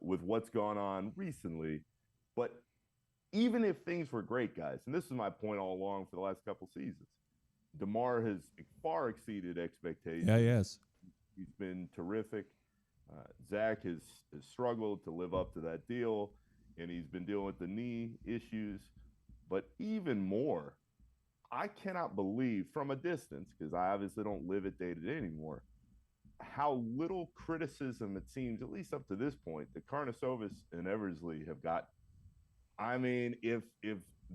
with what's gone on recently. But even if things were great, guys, and this is my point all along for the last couple seasons, DeMar has far exceeded expectations. Yeah, yes. He's been terrific. Zach has struggled to live up to that deal, and he's been dealing with the knee issues. But even more, I cannot believe from a distance, because I obviously don't live it day to day anymore, how little criticism it seems, at least up to this point, that Karnisovas and Eversley have got. I mean, if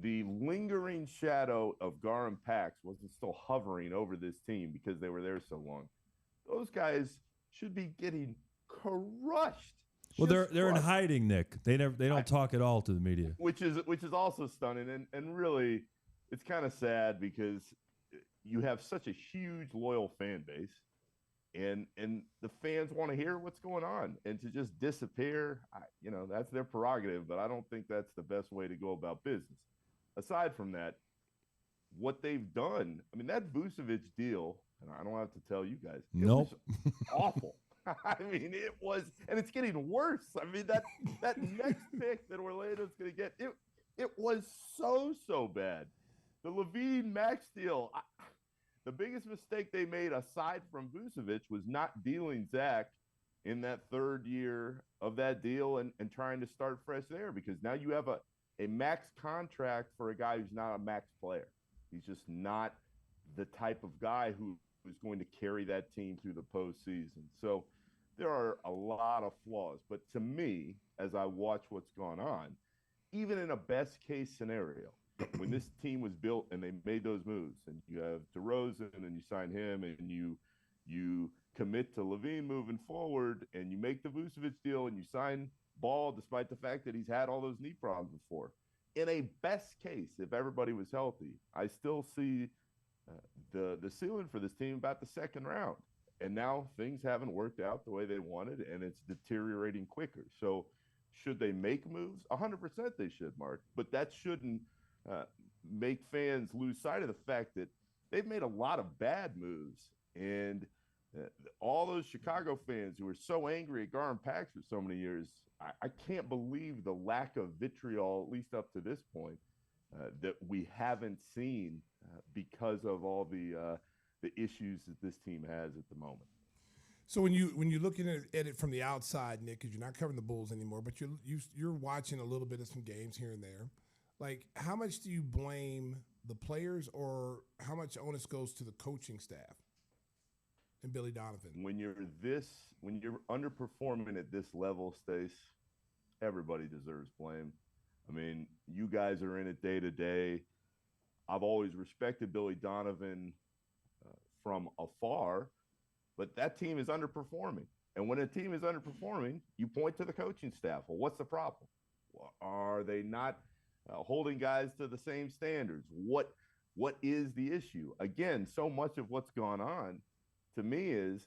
the lingering shadow of Gar and Pax wasn't still hovering over this team because they were there so long, those guys should be getting crushed. Well, they're in hiding, Nick. They don't talk at all to the media, which is also stunning, and really, it's kind of sad because you have such a huge loyal fan base, and the fans want to hear what's going on, and to just disappear, that's their prerogative, but I don't think that's the best way to go about business. Aside from that, what they've done, I mean, that Vucevic deal, and I don't have to tell you guys, it was awful. I mean, it was, and it's getting worse. I mean, that next pick that Orlando's going to get, It was so bad. The Levine Max deal, the biggest mistake they made aside from Vucevic was not dealing Zach in that third year of that deal and trying to start fresh there, because now you have a max contract for a guy who's not a max player. He's just not the type of guy who is going to carry that team through the postseason. So there are a lot of flaws. But to me, as I watch what's gone on, even in a best case scenario, when this team was built and they made those moves, and you have DeRozan and you sign him and you commit to Levine moving forward, and you make the Vucevic deal and you sign Ball despite the fact that he's had all those knee problems before. In a best case, if everybody was healthy, I still see the ceiling for this team about the second round. And now things haven't worked out the way they wanted, and it's deteriorating quicker. So should they make moves? 100% they should, Mark. But that shouldn't make fans lose sight of the fact that they've made a lot of bad moves. And all those Chicago fans who were so angry at Garden Pax for so many years, I can't believe the lack of vitriol, at least up to this point, that we haven't seen because of all the issues that this team has at the moment. So when you're looking at it from the outside, Nick, because you're not covering the Bulls anymore, but you're watching a little bit of some games here and there. Like, how much do you blame the players, or how much onus goes to the coaching staff and Billy Donovan? When you're underperforming at this level, Stace, everybody deserves blame. I mean, you guys are in it day to day. I've always respected Billy Donovan from afar, but that team is underperforming. And when a team is underperforming, you point to the coaching staff. Well, what's the problem? Are they not holding guys to the same standards? What is the issue? Again, so much of what's gone on to me is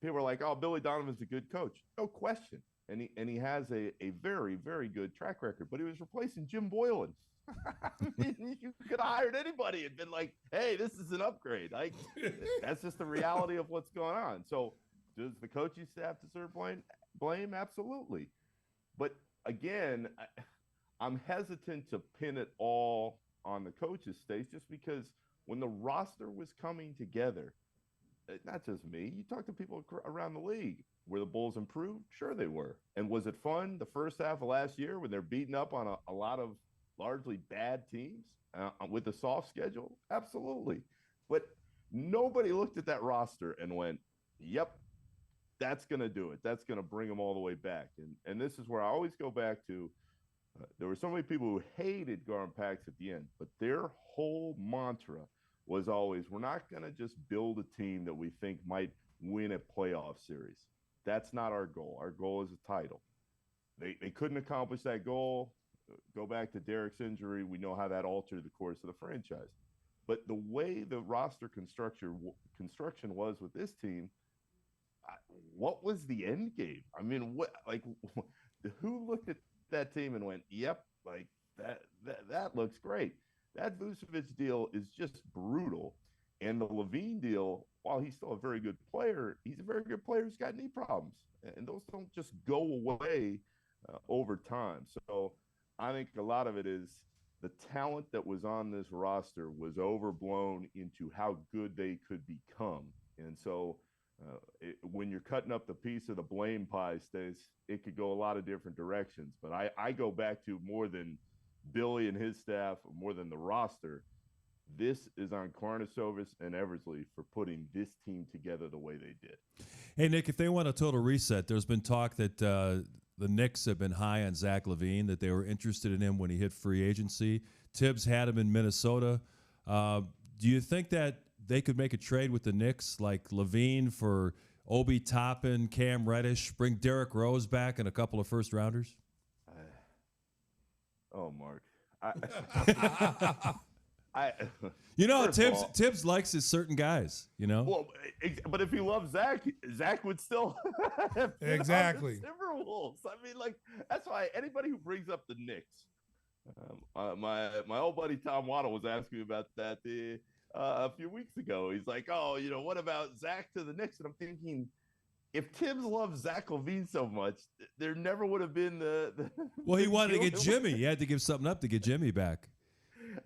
people are like, oh, Billy Donovan's a good coach. No question. And he has a very, very good track record, but he was replacing Jim Boylan. I mean, you could have hired anybody and been like, hey, this is an upgrade. Like, that's just the reality of what's going on. So does the coaching staff deserve blame? Absolutely. But again, I'm hesitant to pin it all on the coaches' stage, just because when the roster was coming together, not just me, you talk to people around the league. Were the Bulls improved? Sure they were. And was it fun the first half of last year when they're beating up on a lot of largely bad teams with a soft schedule? Absolutely. But nobody looked at that roster and went, yep, that's going to do it. That's going to bring them all the way back. And this is where I always go back to, there were so many people who hated Garden Pax at the end, but their whole mantra was always, we're not going to just build a team that we think might win a playoff series. That's not our goal. Our goal is a title. They couldn't accomplish that goal. Go back to Derek's injury. We know how that altered the course of the franchise. But the way the roster construction was with this team, what was the end game? I mean, who looked at that team and went, yep, like that looks great. That Vucevic deal is just brutal. And the Levine deal, while he's still a very good player, he's a very good player who's got knee problems. And those don't just go away over time. So I think a lot of it is the talent that was on this roster was overblown into how good they could become. And so when you're cutting up the piece of the blame pie, Stace, it could go a lot of different directions. But I go back to more than Billy and his staff, more than the roster. This is on Karnisovas and Eversley for putting this team together the way they did. Hey, Nick, if they want a total reset, there's been talk that the Knicks have been high on Zach LaVine, that they were interested in him when he hit free agency. Tibbs had him in Minnesota. Do you think that they could make a trade with the Knicks, like LaVine for Obi Toppin, Cam Reddish, bring Derrick Rose back and a couple of first-rounders? Mark. Tibbs likes his certain guys, you know? Well, but if he loves Zach, Zach would still have exactly Timberwolves. I mean, like, that's why anybody who brings up the Knicks, my old buddy Tom Waddle was asking me about that a few weeks ago. He's like, oh, what about Zach to the Knicks? And I'm thinking, if Tibbs loves Zach LaVine so much, there never would have been the Well, he wanted to get Jimmy. He had to give something up to get Jimmy back.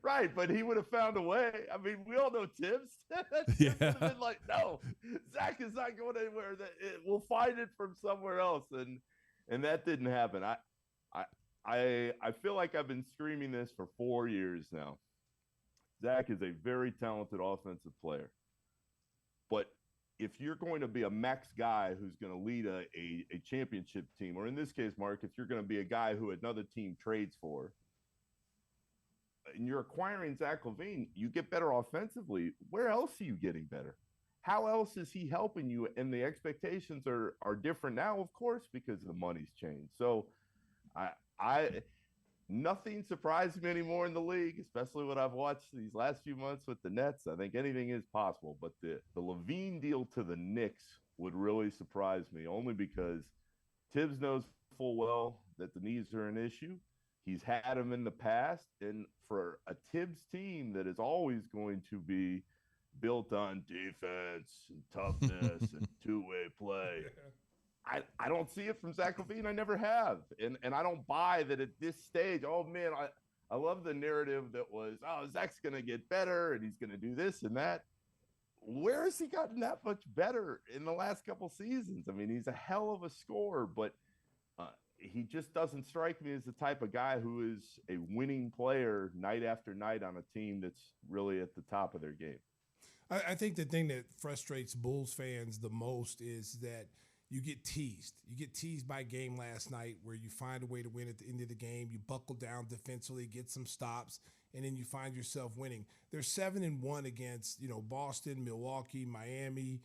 Right, but he would have found a way. I mean, we all know Tibbs. Tibbs Yeah. would have been like, no, Zach is not going anywhere. We'll find it from somewhere else, and that didn't happen. I feel like I've been screaming this for 4 years now. Zach is a very talented offensive player, but if you're going to be a max guy who's going to lead a championship team, or in this case, Mark, if you're going to be a guy who another team trades for, and you're acquiring Zach LaVine, you get better offensively. Where else are you getting better? How else is he helping you? And the expectations are different now, of course, because the money's changed. So nothing surprises me anymore in the league, especially what I've watched these last few months with the Nets. I think anything is possible, but the LaVine deal to the Knicks would really surprise me, only because Tibbs knows full well that the knees are an issue. He's had them in the past, and for a Tibbs team that is always going to be built on defense and toughness and two-way play, I don't see it from Zach LaVine. I never have, and I don't buy that at this stage. Oh man, I love the narrative that was, oh, Zach's going to get better and he's going to do this and that. Where has he gotten that much better in the last couple seasons? I mean, he's a hell of a scorer, but he just doesn't strike me as the type of guy who is a winning player night after night on a team that's really at the top of their game. I think the thing that frustrates Bulls fans the most is that you get teased. You get teased by a game last night where you find a way to win at the end of the game. You buckle down defensively, get some stops, and then you find yourself winning. They're 7-1 against, Boston, Milwaukee, Miami,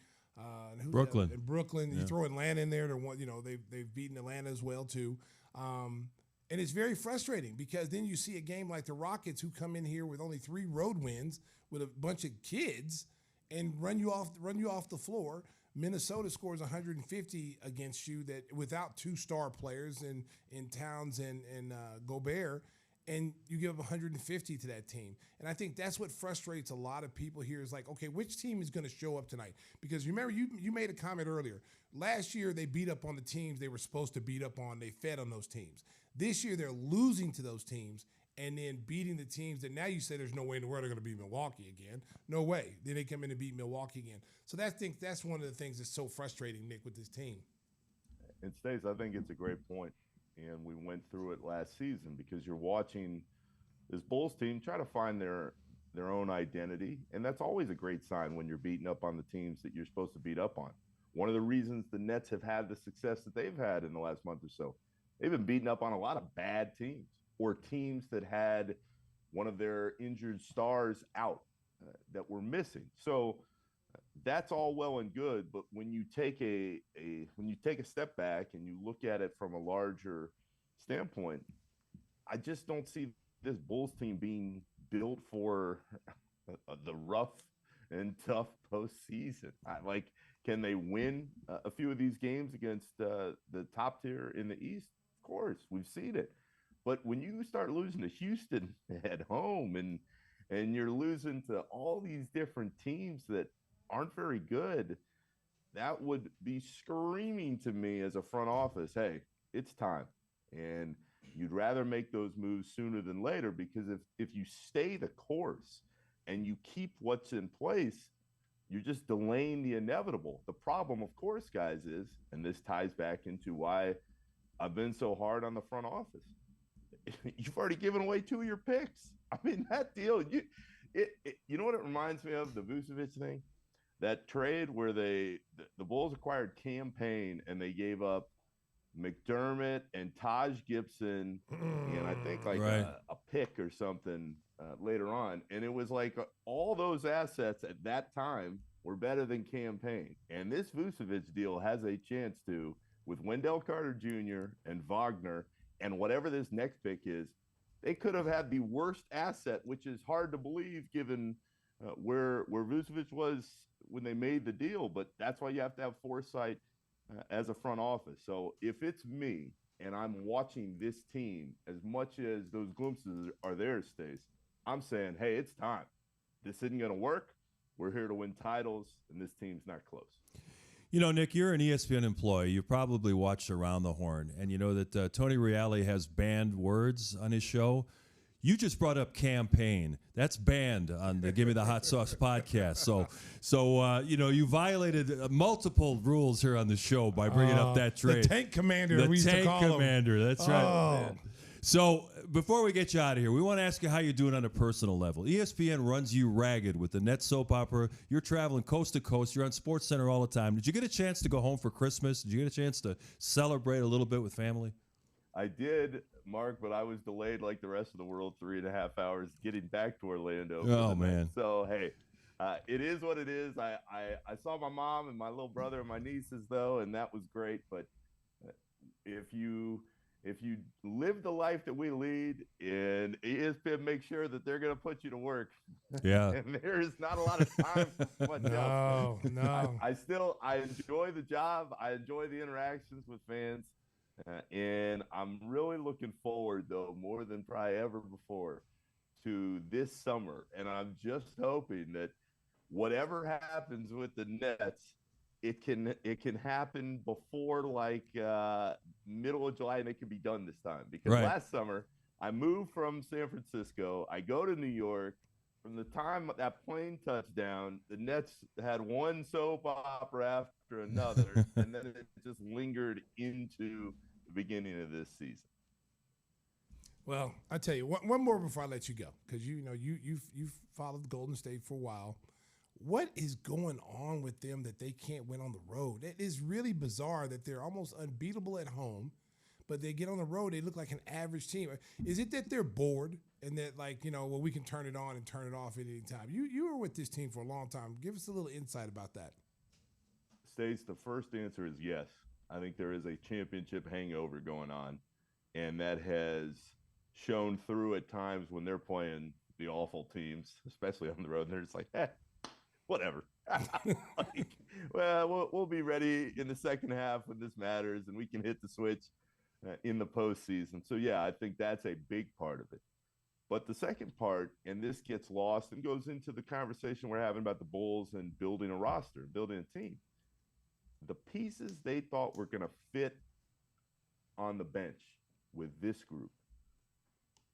and Brooklyn. And Brooklyn. Yeah. You throw Atlanta in there. They've beaten Atlanta as well too. And it's very frustrating because then you see a game like the Rockets, who come in here with only 3 road wins with a bunch of kids and run you off the floor. Minnesota scores 150 against you that without 2 star players in Towns and Gobert, and you give up 150 to that team. And I think that's what frustrates a lot of people here is like, okay, which team is going to show up tonight? Because remember, you made a comment earlier. Last year, they beat up on the teams they were supposed to beat up on. They fed on those teams. This year, they're losing to those teams and then beating the teams that now you say there's no way in the world they're going to beat Milwaukee again. No way. Then they come in and beat Milwaukee again. So that's one of the things that's so frustrating, Nick, with this team. And Stacey, I think it's a great point. And we went through it last season because you're watching this Bulls team try to find their own identity. And that's always a great sign when you're beating up on the teams that you're supposed to beat up on. One of the reasons the Nets have had the success that they've had in the last month or so, they've been beating up on a lot of bad teams or teams that had one of their injured stars out that were missing. So that's all well and good, but when you take a step back and you look at it from a larger standpoint, I just don't see this Bulls team being built for the rough and tough postseason. Can they win a few of these games against the top tier in the East? Of course, we've seen it. But when you start losing to Houston at home and you're losing to all these different teams that aren't very good, that would be screaming to me as a front office, hey, it's time. And you'd rather make those moves sooner than later, because if you stay the course and you keep what's in place, you're just delaying the inevitable. The problem, of course, guys, is, and this ties back into why I've been so hard on the front office, you've already given away 2 of your picks. I mean, that deal, you know what it reminds me of? The Vucevic thing? That trade where the Bulls acquired Cam Payne and they gave up McDermott and Taj Gibson and I think a pick or something later on. And it was like all those assets at that time were better than Cam Payne. And this Vucevic deal has a chance to, with Wendell Carter Jr. and Wagner and whatever this next pick is, they could have had the worst asset, which is hard to believe given where Vucevic was when they made the deal. But that's why you have to have foresight as a front office. So if it's me and I'm watching this team, as much as those glimpses are there, Stace, I'm saying, hey, it's time. This isn't going to work. We're here to win titles, and this team's not close. You know, Nick, you're an ESPN employee. You probably watched Around the Horn, and you know that Tony Reale has banned words on his show. You just brought up campaign. That's banned on the Gimme the Hot Sauce podcast. So you know, you violated multiple rules here on the show by bringing up that trade. The tank commander, we used to call him. Commander, that's right. So before we get you out of here, we want to ask you how you're doing on a personal level. ESPN runs you ragged with the Net soap opera. You're traveling coast to coast. You're on SportsCenter all the time. Did you get a chance to go home for Christmas? Did you get a chance to celebrate a little bit with family? I did, Mark, but I was delayed like the rest of the world 3.5 hours getting back to Orlando. Oh, man. So, hey, it is what it is. I saw my mom and my little brother and my nieces, though, and that was great. But if you live the life that we lead, and ESPN make sure that they're going to put you to work. Yeah. And there is not a lot of time for much else. No. I enjoy the job. I enjoy the interactions with fans. And I'm really looking forward, though, more than probably ever before, to this summer. And I'm just hoping that whatever happens with the Nets, it can happen before like middle of July, and it can be done this time. Because last summer I moved from San Francisco. I go to New York. From the time that plane touched down, the Nets had one soap opera after another, and then it just lingered into the beginning of this season. Well, I tell you one more before I let you go, because you've followed Golden State for a while. What is going on with them that they can't win on the road? It is really bizarre that they're almost unbeatable at home, but they get on the road, they look like an average team. Is it that they're bored and that, like, well, we can turn it on and turn it off at any time? You were with this team for a long time. Give us a little insight about that. Stace, the first answer is yes. I think there is a championship hangover going on, and that has shown through at times when they're playing the awful teams, especially on the road. And they're just like, whatever. We'll be ready in the second half when this matters, and we can hit the switch in the postseason. So, yeah, I think that's a big part of it. But the second part, and this gets lost and goes into the conversation we're having about the Bulls and building a roster, building a team. The pieces they thought were going to fit on the bench with this group,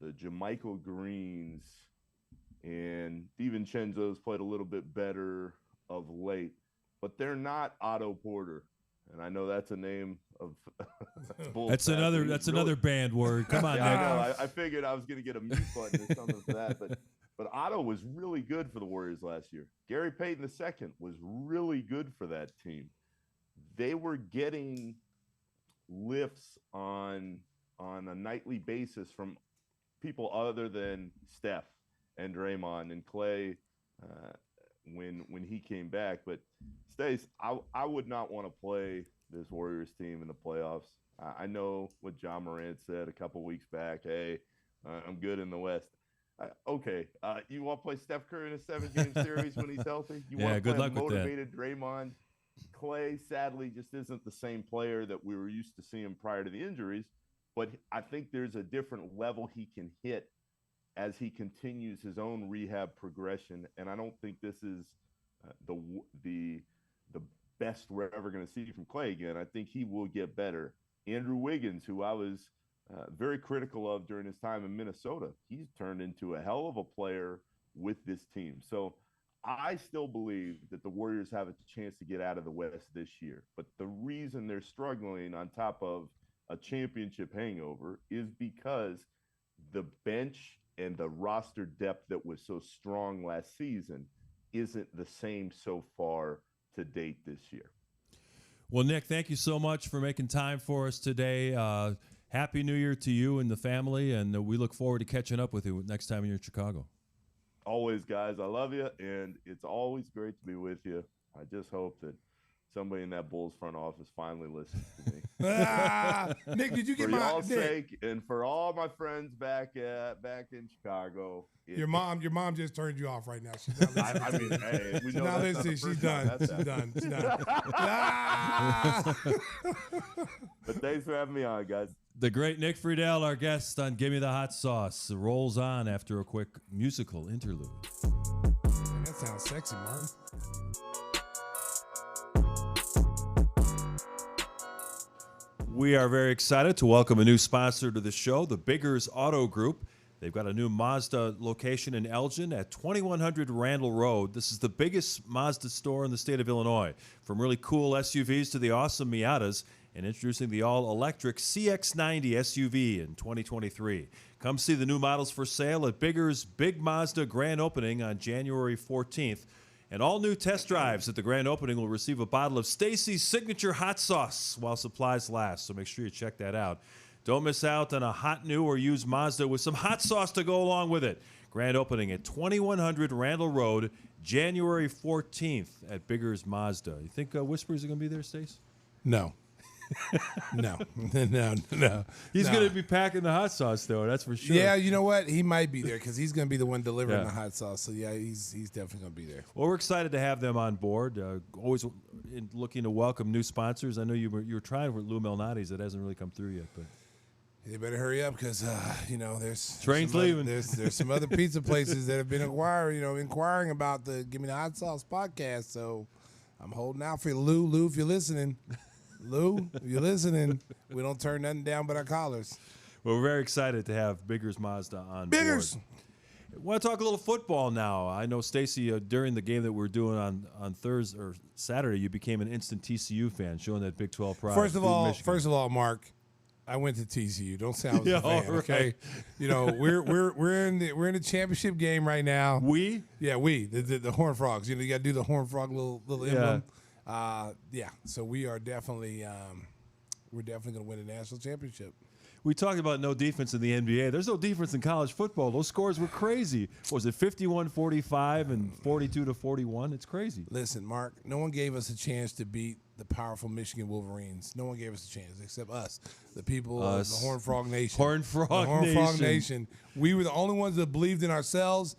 the JaMychal Greens and DiVincenzo's played a little bit better of late, but they're not Otto Porter. And I know that's a name of that's another banned word. Come on, yeah, Nick. I know. I figured I was going to get a mute button or something for that, but Otto was really good for the Warriors last year. Gary Payton II was really good for that team. They were getting lifts on a nightly basis from people other than Steph and Draymond and Clay when he came back. But Stace, I would not want to play this Warriors team in the playoffs. I know what John Morant said a couple weeks back. Hey, I'm good in the West. Okay, you want to play Steph Curry in a 7-game series when he's healthy? You want to good play luck with motivated Draymond? Clay, sadly, just isn't the same player that we were used to seeing prior to the injuries. But I think there's a different level he can hit as he continues his own rehab progression. And I don't think this is the best we're ever going to see from Clay again. I think he will get better. Andrew Wiggins, who I was very critical of during his time in Minnesota, he's turned into a hell of a player with this team. So I still believe that the Warriors have a chance to get out of the West this year. But the reason they're struggling on top of a championship hangover is because the bench and the roster depth that was so strong last season isn't the same so far to date this year. Well, Nick, thank you so much for making time for us today. Happy New Year to you and the family, and we look forward to catching up with you next time you're in Chicago. Always, guys. I love you, and it's always great to be with you. I just hope that somebody in that Bulls front office finally listens to me. Nick, did you get for my y'all's sake and for all my friends back in Chicago? Your mom just turned you off right now. She's not listening. I mean, hey, we know now that's listen, she's done. She's done. But thanks for having me on, guys. The great Nick Friedell, our guest on Gimme the Hot Sauce, rolls on after a quick musical interlude. That sounds sexy, Martin. We are very excited to welcome a new sponsor to the show, the Biggers Auto Group. They've got a new Mazda location in Elgin at 2100 Randall Road. This is the biggest Mazda store in the state of Illinois. From really cool SUVs to the awesome Miatas, and introducing the all-electric CX-90 SUV in 2023. Come see the new models for sale at Biggers' Big Mazda grand opening on January 14th. And all new test drives at the grand opening will receive a bottle of Stacey's signature hot sauce while supplies last, so make sure you check that out. Don't miss out on a hot new or used Mazda with some hot sauce to go along with it. Grand opening at 2100 Randall Road, January 14th at Biggers Mazda. You think Whispers are going to be there, Stace? No. No. He's going to be packing the hot sauce, though. That's for sure. Yeah, you know what? He might be there because he's going to be the one delivering the hot sauce. So, yeah, he's definitely going to be there. Well, we're excited to have them on board. Always looking to welcome new sponsors. I know you were trying with Lou Malnati's. It hasn't really come through yet, but they better hurry up because there's train's leaving. There's some other pizza places that have been inquiring about the Gimme the Hot Sauce podcast. So I'm holding out for you, Lou. Lou, if you're listening. Lou, if you're listening, we don't turn nothing down but our collars. Well, we're very excited to have Biggers Mazda on Biggers. board. I want to talk a little football now. I know, Stacey, during the game that we were doing on Thursday or Saturday, you became an instant TCU fan, showing that Big 12 pride. First of all, Mark, I went to TCU. Don't say I was a fan, okay? Right. We're in the championship game right now. We? Yeah, the Horned Frogs. You got to do the Horned Frog little emblem. So we are definitely going to win a national championship. We talked about no defense in the NBA. There's no defense in college football. Those scores were crazy. What was it 51-45 and 42-41? It's crazy. Listen, Mark, no one gave us a chance to beat the powerful Michigan Wolverines. No one gave us a chance except us, the people of the Horned Frog Nation. Horned Frog Nation. We were the only ones that believed in ourselves.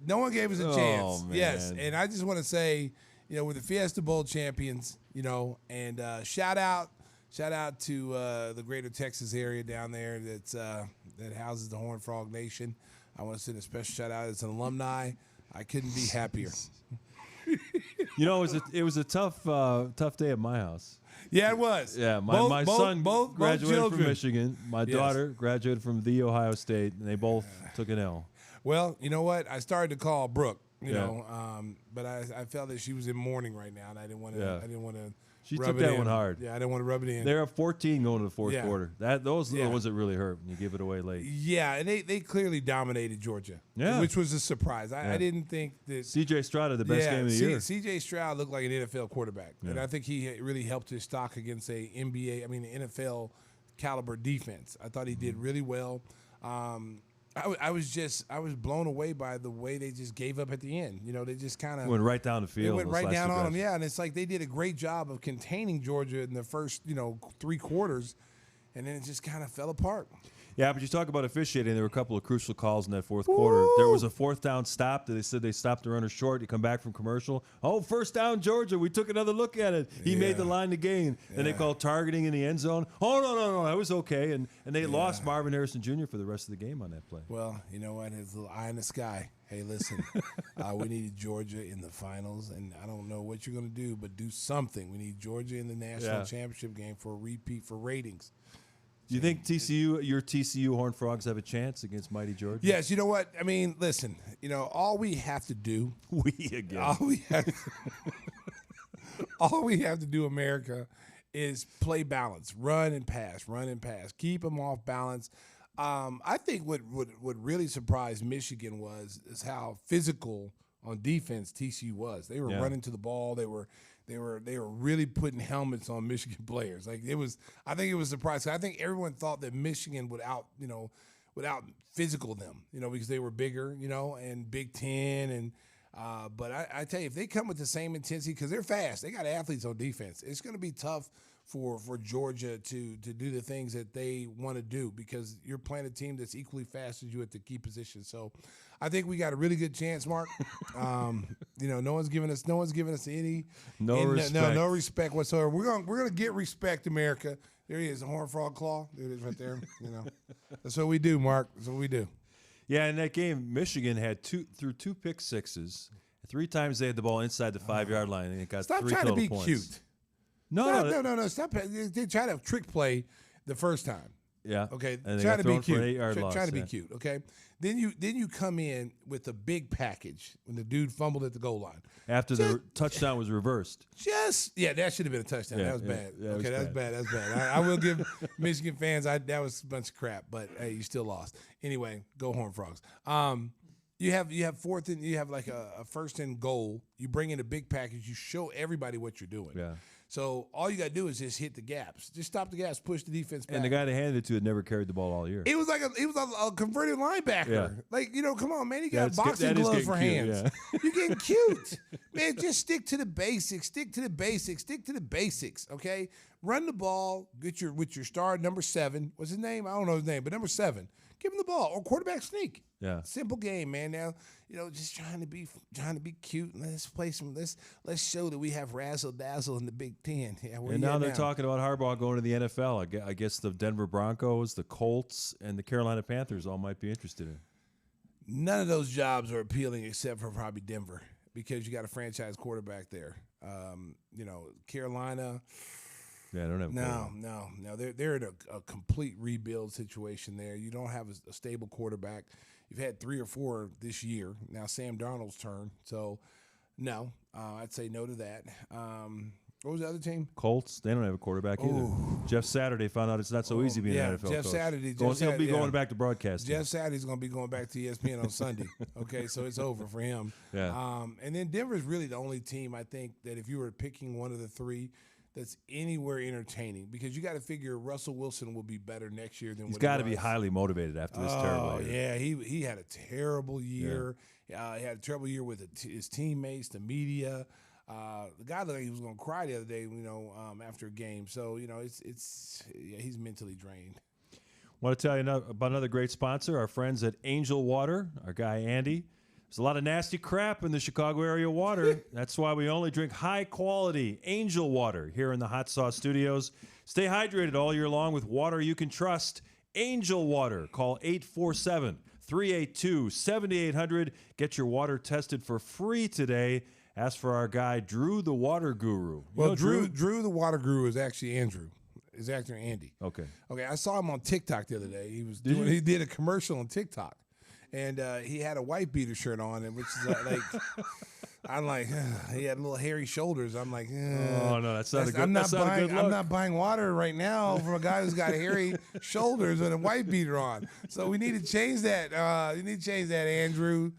No one gave us a chance. Man. Yes, and I just want to say, we're the Fiesta Bowl champions, and shout out to the greater Texas area down there that houses the Horned Frog Nation. I want to send a special shout out as an alumni. I couldn't be happier. It was a tough day at my house. Yeah, it was. Yeah, my son graduated from Michigan. My Yes. daughter graduated from The Ohio State, and they both took an L. Well, you know what? I started to call Brooke, but I felt that she was in mourning right now, and I didn't want to. I didn't want to. She took that one hard. Yeah, I didn't want to rub it in. They're up 14 going to the fourth quarter. Those are the ones that really hurt when you give it away late. Yeah, and they clearly dominated Georgia, which was a surprise. I didn't think that C.J. Stroud had the best game of the year. C.J. Stroud looked like an NFL quarterback, and I think he really helped his stock against an NFL caliber defense. I thought he did really well. I was blown away by the way they just gave up at the end. They just kind of went right down the field. They went right down on them, and it's like they did a great job of containing Georgia in the first, 3 quarters, and then it just kind of fell apart. Yeah, but you talk about officiating. There were a couple of crucial calls in that fourth quarter. There was a 4th down stop that they said they stopped the runner short. You come back from commercial. Oh, 1st down, Georgia. We took another look at it. He made the line to gain. Then they called targeting in the end zone. Oh, no, that was okay. And they lost Marvin Harrison Jr. for the rest of the game on that play. Well, you know what? His little eye in the sky. Hey, listen, we needed Georgia in the finals, and I don't know what you're going to do, but do something. We need Georgia in the national championship game for a repeat for ratings. Do you think your TCU Horned Frogs have a chance against mighty Georgia? Yes. You know what? I mean, listen. All we have to do. All we have to do, America, is play balance, run and pass, keep them off balance. I think what really surprised Michigan is how physical on defense TCU was. They were running to the ball. They were really putting helmets on Michigan players. I think it was surprising. I think everyone thought that Michigan would out physical them, because they were bigger, and Big Ten and. But I tell you, if they come with the same intensity, because they're fast, they got athletes on defense. It's going to be tough for Georgia to do the things that they want to do, because you're playing a team that's equally fast as you at the key position. So I think we got a really good chance, Mark. No one's giving us any respect whatsoever. We're gonna get respect, America. There he is, the Horned Frog Claw. There it is right there. That's what we do, Mark. That's what we do. Yeah, in that game, Michigan had threw 2 pick sixes. 3 times they had the ball inside the 5-yard line, and it got Stop 3 trying to total be points. cute. No. Stop. They try to trick play the first time. Yeah. Okay. And they Try got to be thrown for an cute. 8-yard loss, Try to be yeah. cute. Okay. Then you come in with a big package when the dude fumbled at the goal line. After the touchdown was reversed. That should have been a touchdown. Yeah, that was yeah, bad. yeah, it was Okay, that's bad. That's bad. I will give Michigan fans that was a bunch of crap, but hey, you still lost. Anyway, go Horned Frogs. You have fourth and you have like a first and goal. You bring in a big package. You show everybody what you're doing. Yeah. So all you got to do is just hit the gaps. Just stop the gaps, push the defense back. And the guy they handed it to had never carried the ball all year. It was like a converted linebacker. Yeah. Like, come on, man. You got That's boxing that is gloves for getting cute, hands. You're getting cute. Man, just stick to the basics. Stick to the basics. Stick to the basics, okay? Run the ball. With your star, number 7. What's his name? I don't know his name, but number 7. Give him the ball. Or quarterback sneak. Yeah. Simple game, man. Now, just trying to be cute. Let's play some. Let's show that we have razzle dazzle in the Big Ten. Yeah, And now they're talking about Harbaugh going to the NFL. I guess the Denver Broncos, the Colts, and the Carolina Panthers all might be interested in. None of those jobs are appealing except for probably Denver because you got a franchise quarterback there. Carolina. Yeah, I don't have. No. They're in a complete rebuild situation there. You don't have a stable quarterback. You've had 3 or 4 this year. Now Sam Darnold's turn. So, no, I'd say no to that. What was the other team? Colts. They don't have a quarterback either. Jeff Saturday found out it's not so easy being an NFL Jeff coach. Saturday. He'll be going back to broadcasting. Jeff Saturday's going to be going back to ESPN on Sunday. Okay, so it's over for him. Yeah. And then Denver's really the only team I think that if you were picking one of the 3 that's anywhere entertaining because you got to figure Russell Wilson will be better next year than He's got to be highly motivated after this terrible year. Yeah, he had a terrible year. He had a terrible year with his teammates, the media. The guy looked like he was going to cry the other day, after a game. So, he's mentally drained. Want to tell you about another great sponsor, our friends at Angel Water, our guy Andy. There's a lot of nasty crap in the Chicago area water. That's why we only drink high-quality Angel Water here in the Hot Sauce Studios. Stay hydrated all year long with water you can trust. Angel Water. Call 847-382-7800. Get your water tested for free today. Ask for our guy, Drew the Water Guru. Drew the Water Guru is actually Andrew. Is actually Andy. Okay. I saw him on TikTok the other day. He Did did a commercial on TikTok. And he had a white beater shirt on, which is like, I'm like, he had little hairy shoulders. I'm like, oh no, that's not a good. I'm not not buying. a good look. I'm not buying water right now from a guy who's got hairy shoulders and a white beater on. So we need to change that. Andrew.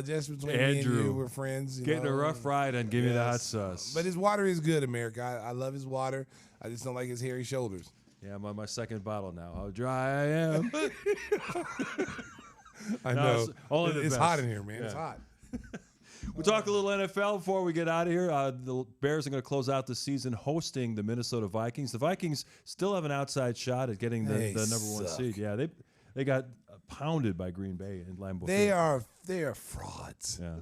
Just between me and you, we're friends. Getting a rough ride on Gimme the Hot Sauce. But his water is good, America. I love his water. I just don't like his hairy shoulders. Yeah, I'm on my second bottle now. How dry I am. I know. It's hot in here, man. Yeah. It's hot. We'll talk a little NFL before we get out of here. The Bears are going to close out the season hosting the Minnesota Vikings. The Vikings still have an outside shot at getting the number 1 seed. Yeah, they got pounded by Green Bay in Lambeau Field. They are frauds. Yeah.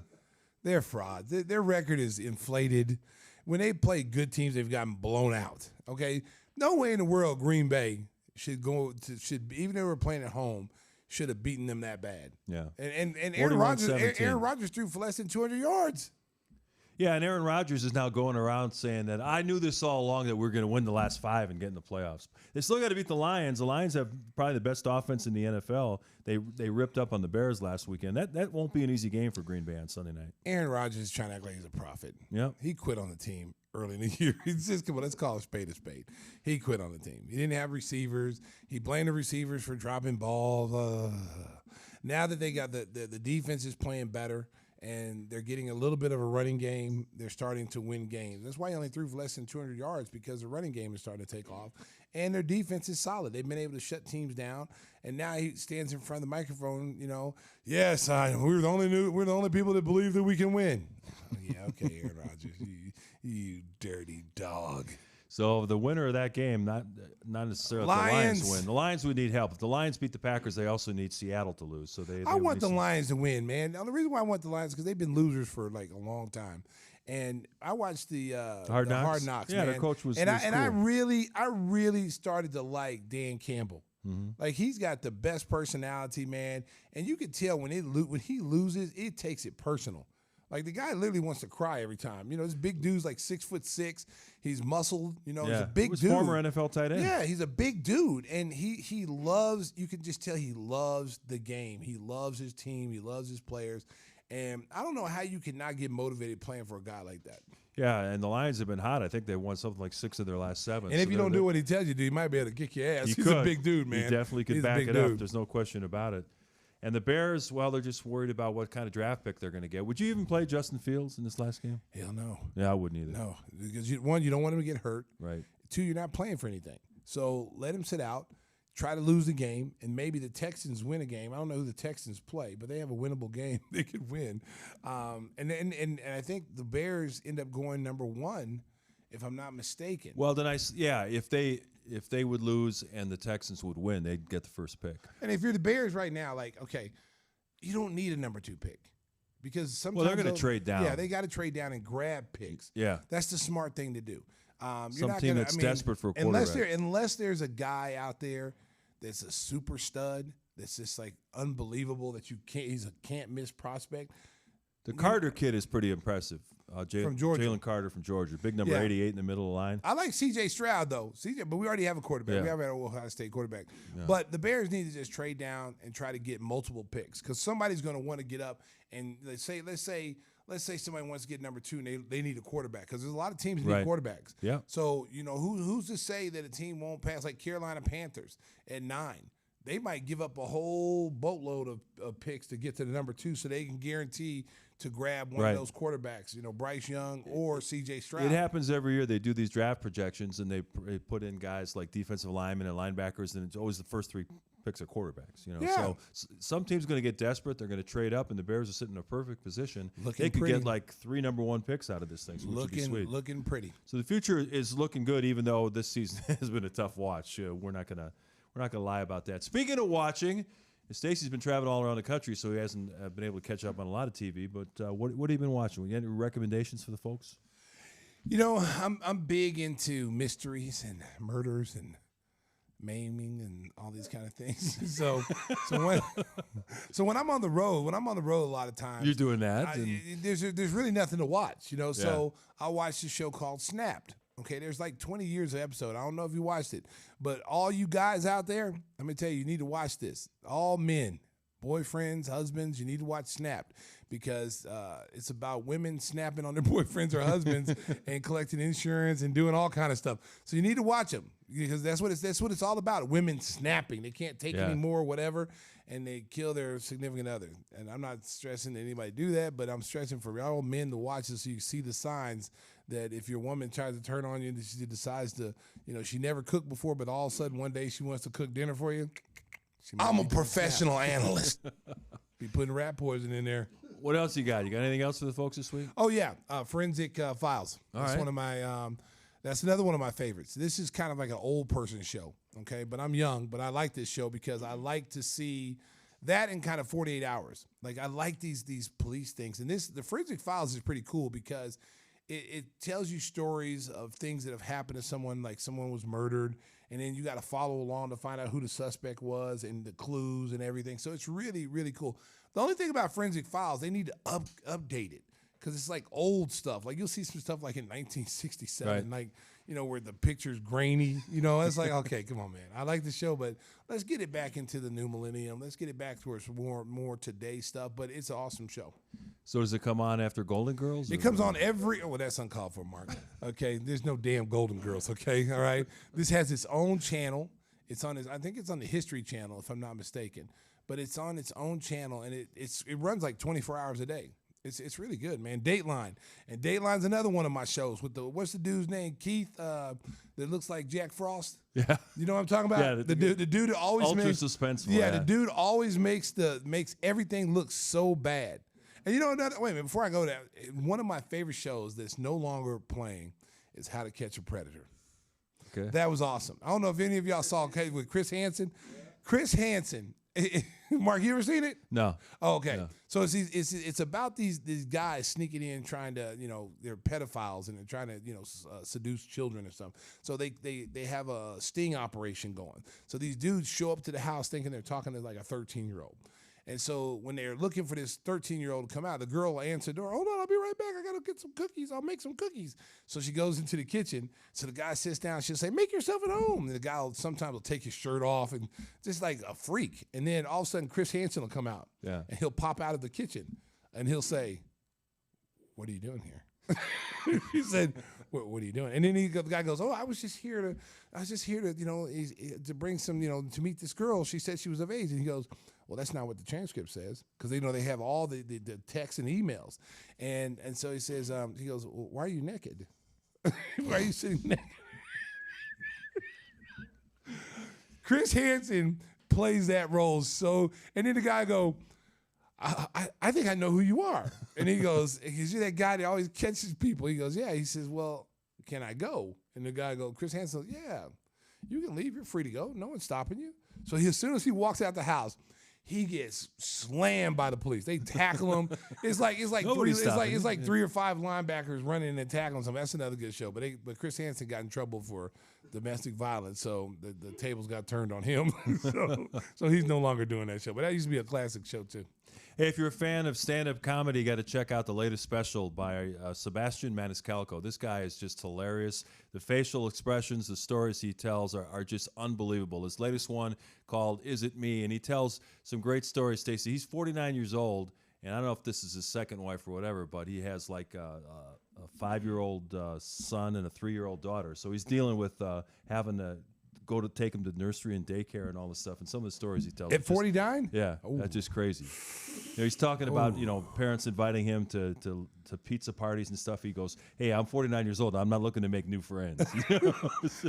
They're frauds. Their record is inflated. When they play good teams, they've gotten blown out. Okay? No way in the world Green Bay should even if they were playing at home, should have beaten them that bad. Yeah. And Aaron Rodgers threw for less than 200 yards. Yeah, and Aaron Rodgers is now going around saying that I knew this all along that we're going to win the last 5 and get in the playoffs. They still got to beat the Lions. The Lions have probably the best offense in the NFL. They ripped up on the Bears last weekend. That won't be an easy game for Green Bay on Sunday night. Aaron Rodgers is trying to act like he's a prophet. Yep. He quit on the team early in the year. He's just, come on, let's call a spade a spade. He quit on the team. He didn't have receivers. He blamed the receivers for dropping balls. Now that they got the defense is playing better and they're getting a little bit of a running game, they're starting to win games. That's why he only threw for less than 200 yards, because the running game is starting to take off. And their defense is solid. They've been able to shut teams down. And now he stands in front of the microphone, yes, we're the only people that believe that we can win. Yeah, okay, Aaron Rodgers, you dirty dog. So the winner of that game, not necessarily the Lions win. The Lions would need help. If the Lions beat the Packers, they also need Seattle to lose. So I want the Lions to win, man. Now, the reason why I want the Lions is because they've been losers for like a long time. And I watched the Hard Knocks. Yeah, man. their coach was. And cool. I really started to like Dan Campbell. Mm-hmm. Like, he's got the best personality, man. And you can tell when he loses, it takes it personal. Like the guy literally wants to cry every time. You know, this big dude's like 6'6". He's muscled. You know, he's a big dude. Former NFL tight end. Yeah, he's a big dude, and he loves. You can just tell he loves the game. He loves his team. He loves his players, and I don't know how you can not get motivated playing for a guy like that. Yeah, and the Lions have been hot. I think they won something like 6 of their last 7. And if you don't do what he tells you to do, he might be able to kick your ass. He's a big dude, man. He definitely could back it up. There's no question about it. And the Bears, well, they're just worried about what kind of draft pick they're going to get. Would you even play Justin Fields in this last game? Hell no. Yeah, I wouldn't either. No, because one, you don't want him to get hurt. Right. 2, you're not playing for anything. So let him sit out, try to lose the game, and maybe the Texans win a game. I don't know who the Texans play, but they have a winnable game they could win. And I think the Bears end up going number 1, if I'm not mistaken. Well, then if they would lose and the Texans would win, they'd get the first pick. And if you're the Bears right now, like, okay, you don't need a number 2 pick. Because sometimes they're going to trade down. Yeah, they got to trade down and grab picks. Yeah. That's the smart thing to do. Some team that's desperate for a quarterback. Unless there's a guy out there that's a super stud, that's just like unbelievable that he's a can't miss prospect. The Carter kid is pretty impressive. From Georgia. Jalen Carter from Georgia. Big number 88 in the middle of the line. I like C.J. Stroud, though. But we already have a quarterback. Yeah. We have an Ohio State quarterback. Yeah. But the Bears need to just trade down and try to get multiple picks because somebody's going to want to get up and let's say somebody wants to get number 2 and they need a quarterback because there's a lot of teams that need quarterbacks. Yeah. So, you know, who's to say that a team won't pass like Carolina Panthers at 9? They might give up a whole boatload of picks to get to the number 2 so they can guarantee to grab one of those quarterbacks, you know, Bryce Young or C.J. Stroud. It happens every year. They do these draft projections, and they put in guys like defensive linemen and linebackers, and it's always the first 3 picks are quarterbacks. You know, so some team's going to get desperate. They're going to trade up, and the Bears are sitting in a perfect position. They could get like 3 number 1 picks out of this thing, which would be sweet. Looking pretty. So the future is looking good, even though this season has been a tough watch. We're not gonna lie about that. Speaking of watching, Stacey's been traveling all around the country, so he hasn't been able to catch up on a lot of TV. But what have you been watching? You got any recommendations for the folks? You know, I'm big into mysteries and murders and maiming and all these kind of things. So when I'm on the road, a lot of times you're doing that. There's really nothing to watch. You know, so I watched a show called Snapped. Okay, there's like 20 years of episode. I don't know if you watched it, but all you guys out there, let me tell you, you need to watch this. All men, boyfriends, husbands, you need to watch Snapped because it's about women snapping on their boyfriends or husbands and collecting insurance and doing all kind of stuff. So you need to watch them because that's what it's all about. Women snapping, they can't take anymore, whatever, and they kill their significant other. And I'm not stressing that anybody do that, but I'm stressing for all men to watch this so you see the signs that if your woman tries to turn on you and she decides to, you know, she never cooked before, but all of a sudden one day she wants to cook dinner for you. I'm a professional analyst. Be putting rat poison in there. What else you got? You got anything else for the folks this week? Oh yeah, Forensic Files. That's right. one of my. That's another one of my favorites. This is kind of like an old person show, okay? But I'm young, but I like this show because I like to see that in kind of 48 hours. Like I like these police things, and the Forensic Files is pretty cool because it tells you stories of things that have happened to someone, like someone was murdered, and then you got to follow along to find out who the suspect was and the clues and everything. So it's really, really cool. The only thing about Forensic Files, they need to update it because it's like old stuff. Like you'll see some stuff like in 1967, like, you know, where the picture's grainy. You know, it's like, okay, come on, man. I like the show, but let's get it back into the new millennium. Let's get it back towards more today stuff. But it's an awesome show. So does it come on after Golden Girls? It comes on every. Oh, that's uncalled for, Mark. Okay, there's no damn Golden Girls. Okay, all right. This has its own channel. It's on I think it's on the History Channel, if I'm not mistaken. But it's on its own channel, and it runs like 24 hours a day. It's really good, man. Dateline, and Dateline's another one of my shows with what's the dude's name? Keith, that looks like Jack Frost. Yeah, you know what I'm talking about? Yeah, the dude that always ultra makes suspenseful. Yeah, the dude always makes everything look so bad. And you know, wait a minute, before I go there, one of my favorite shows that's no longer playing is How to Catch a Predator. Okay, that was awesome. I don't know if any of y'all saw with Chris Hansen. Chris Hansen. Mark, you ever seen it? No. Oh, okay. No. So it's about these guys sneaking in trying to, you know, they're pedophiles and they're trying to, you know, seduce children or something. So they have a sting operation going. So these dudes show up to the house thinking they're talking to like a 13-year-old. And so when they're looking for this 13-year-old to come out, the girl will answer the door. Hold on, I'll be right back. I got to get some cookies. I'll make some cookies. So she goes into the kitchen. So the guy sits down. She'll say, make yourself at home. And the guy will sometimes will take his shirt off and just like a freak. And then all of a sudden, Chris Hansen will come out. Yeah. And he'll pop out of the kitchen. And he'll say, what are you doing here? He said, what are you doing? And then the guy goes, oh, I was just here to, you know, to bring some, you know, to meet this girl. She said she was of age. And he goes, well, that's not what the transcript says, because they have all the texts and emails. And so he says, he goes, well, why are you naked? Why are you sitting naked? Chris Hansen plays that role so, and then the guy go, I think I know who you are. And he goes, you're that guy that always catches people. He goes, yeah. He says, well, can I go? And the guy goes, Chris Hansen, yeah, you can leave. You're free to go. No one's stopping you. So as soon as he walks out the house, he gets slammed by the police. They tackle him. It's like 3 or 5 linebackers running and tackling him. That's another good show. But Chris Hansen got in trouble for domestic violence, so the tables got turned on him. so he's no longer doing that show. But that used to be a classic show too. Hey, if you're a fan of stand-up comedy, you got to check out the latest special by Sebastian Maniscalco. This guy is just hilarious. The facial expressions, the stories he tells are just unbelievable. His latest one called Is It Me? And he tells some great stories, Stacey. He's 49 years old, and I don't know if this is his second wife or whatever, but he has like a 5-year-old son and a 3-year-old daughter. So he's dealing with having to go to take him to nursery and daycare and all this stuff. And some of the stories he tells. At 49? Yeah, that's just crazy. You know, he's talking about, you know, parents inviting him to pizza parties and stuff. He goes, hey, I'm 49 years old. I'm not looking to make new friends.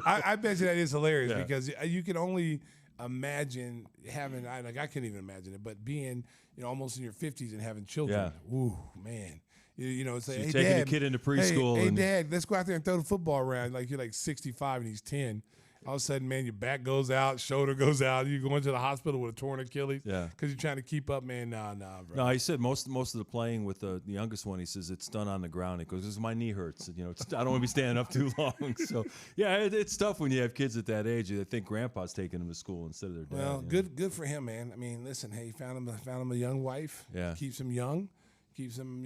I bet you that is hilarious because you can only imagine having, I can't even imagine it, but being, you know, almost in your 50s and having children. Yeah. Ooh, man. You know, say, hey, taking Dad, a kid into preschool. Hey, Dad, let's go out there and throw the football around. Like you're like 65 and he's 10. All of a sudden, man, your back goes out, shoulder goes out. You go into the hospital with a torn Achilles. Yeah, because you're trying to keep up, man. Nah, bro. No, he said most of the playing with the youngest one. He says it's done on the ground. He goes, "This my knee hurts. You know, I don't want to be standing up too long." So yeah, it's tough when you have kids at that age. They think grandpa's taking them to school instead of their dad. Well, good for him, man. I mean, listen, hey, found him a young wife. Yeah, keeps him young. Keeps them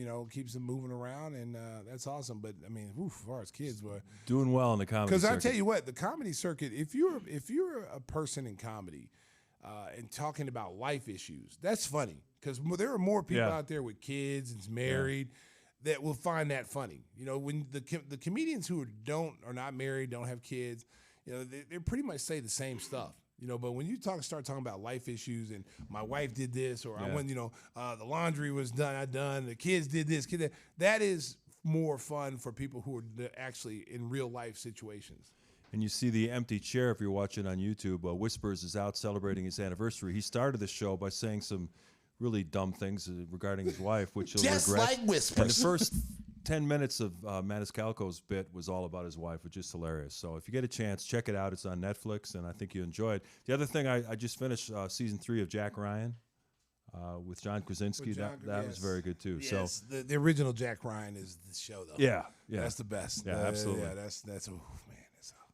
moving around, and that's awesome. But I mean, as far as kids were doing well in the comedy circuit. Because I tell you what, the comedy circuit, if you're a person in comedy and talking about life issues, that's funny. Because there are more people out there with kids and married that will find that funny. You know, when the comedians who are not married, don't have kids, you know, they pretty much say the same stuff. You know, but when you start talking about life issues and my wife did this, or I went, you know, the laundry was done, the kids did this, that is more fun for people who are actually in real life situations. And you see the empty chair if you're watching on YouTube. Whispers is out celebrating his anniversary. He started the show by saying some really dumb things regarding his wife, which he'll just regret. Like Whispers. And the first 10 minutes of Maniscalco's bit was all about his wife, which is hilarious. So if you get a chance, check it out. It's on Netflix, and I think you enjoy it. The other thing, I just finished season 3 of Jack Ryan with John Krasinski. That was very good, too. Yes, so the original Jack Ryan is the show, though. Yeah. That's the best. Yeah, absolutely. Yeah, that's man.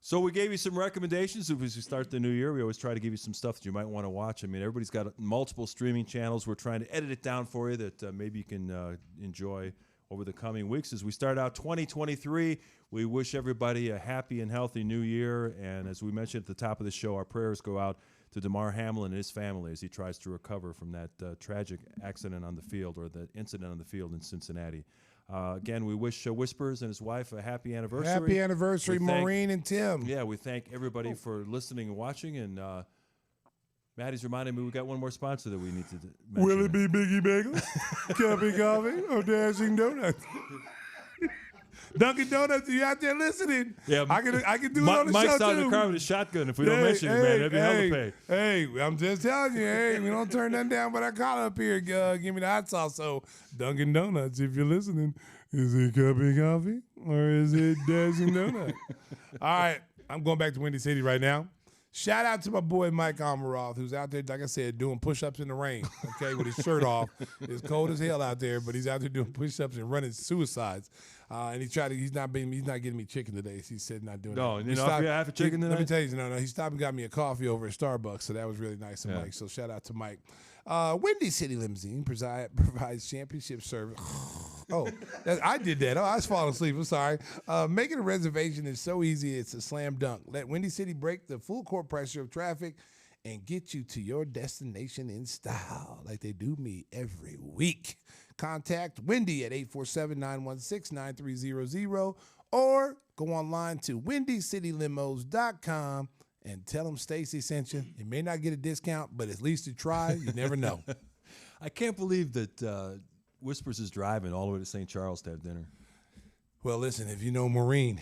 So we gave you some recommendations as we start the new year. We always try to give you some stuff that you might want to watch. I mean, everybody's got multiple streaming channels. We're trying to edit it down for you that maybe you can enjoy over the coming weeks. As we start out 2023, we wish everybody a happy and healthy new year. And as we mentioned at the top of the show, our prayers go out to DAMAR HAMLIN and his family as he tries to recover from that tragic accident on the field, or the incident on the field in Cincinnati. Again, we wish Whispers and his wife a happy anniversary. Happy anniversary, Maureen and Tim. Yeah, we thank everybody for listening and watching. And Maddie's reminding me we got one more sponsor that we need to mention. Will it be Biggie Bagels, Cuppy Coffee, or Dashing Donuts? Dunkin' Donuts, you out there listening? Yeah, I can do it on the Mike's show, too. Mike's on the car with a shotgun. If we don't mention it, man, that'd be hell to pay. Hey, I'm just telling you, hey, we don't turn nothing down but I call up here. Give me the hot sauce. So, Dunkin' Donuts, if you're listening, is it Cuppy Coffee or is it Dashing Donut? All right, I'm going back to Windy City right now. Shout out to my boy Mike Amaroth, who's out there, like I said, doing push-ups in the rain, okay, with his shirt off. It's cold as hell out there, but he's out there doing push-ups and running suicides. And he's not getting me chicken today. So he said not doing that. No, you know, if you have a chicken today? Let me tell you, no, he stopped and got me a coffee over at Starbucks, so that was really nice of Mike. So shout out to Mike. Windy City Limousine provides championship service. I did that. I was falling asleep. I'm sorry. Making a reservation is so easy. It's a slam dunk. Let Windy City break the full court pressure of traffic and get you to your destination in style like they do me every week. Contact Windy at 847-916-9300 or go online to windycitylimos.com and tell them Stacey sent you. You may not get a discount, but at least you try. You never know. I can't believe that Whispers is driving all the way to St. Charles to have dinner. Well, listen, if you know Maureen,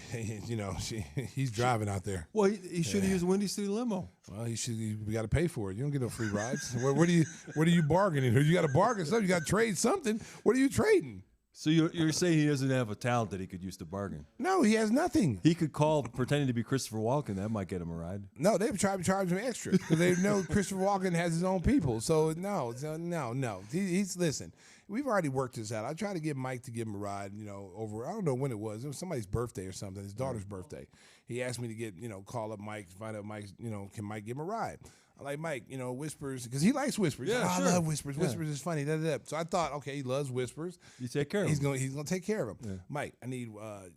he's driving out there. Well, he should have used Windy City Limo. Well, we got to pay for it. You don't get no free rides. What are you bargaining? You got to bargain something. You got to trade something. What are you trading? So you're saying he doesn't have a talent that he could use to bargain? No, he has nothing. He could call pretending to be Christopher Walken. That might get him a ride. No, they've tried to charge him extra because they know Christopher Walken has his own people. So no. He's listen. We've already worked this out. I tried to get Mike to give him a ride, over, I don't know when it was. It was somebody's birthday or something, his daughter's birthday. He asked me to get, call up Mike, find out Mike, can Mike give him a ride? I like Mike, Whispers, because he likes Whispers. Yeah, sure. I love Whispers. Yeah. Whispers is funny. So I thought, okay, he loves Whispers. You take care of him. He's gonna take care of him. Yeah. Mike, I need,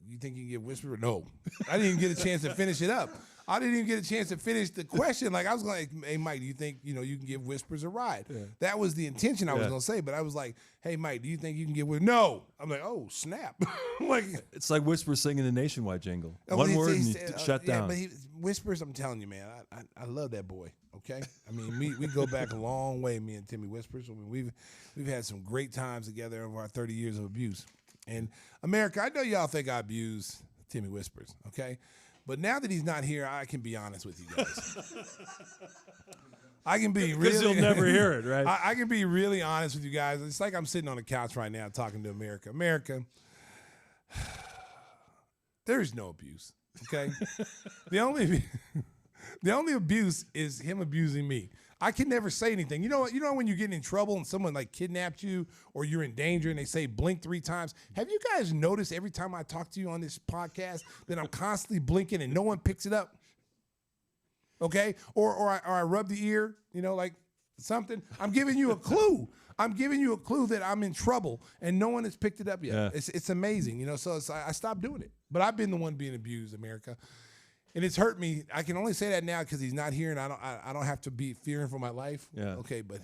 you think you can give Whispers? No. I didn't even get a chance to finish it up. I didn't even get a chance to finish the question. Like, I was like, hey, Mike, do you think, you can give Whispers a ride? Yeah. That was the intention I was going to say. But I was like, hey, Mike, do you think you can give Whispers? No. I'm like, oh, snap. It's like Whispers singing the Nationwide jingle. One word and you shut down. But Whispers, I'm telling you, man, I love that boy, okay? I mean, we go back a long way, me and Timmy Whispers. I mean, we've had some great times together over our 30 years of abuse. And, America, I know y'all think I abuse Timmy Whispers, okay? But now that he's not here, I can be honest with you guys. I can be really... Because you'll never hear it, right? I can be really honest with you guys. It's like I'm sitting on the couch right now talking to America. America, there's no abuse, okay? The only abuse is him abusing me. I can never say anything. You know when you're getting in trouble and someone like kidnapped you or you're in danger and they say blink 3 times? Have you guys noticed every time I talk to you on this podcast that I'm constantly blinking and no one picks it up? Okay? Or I rub the ear, like something. I'm giving you a clue. I'm giving you a clue that I'm in trouble and no one has picked it up yet. Yeah. It's amazing, so I stopped doing it. But I've been the one being abused, America. And it's hurt me. I can only say that now because he's not here, and I don't have to be fearing for my life. Yeah. Okay, but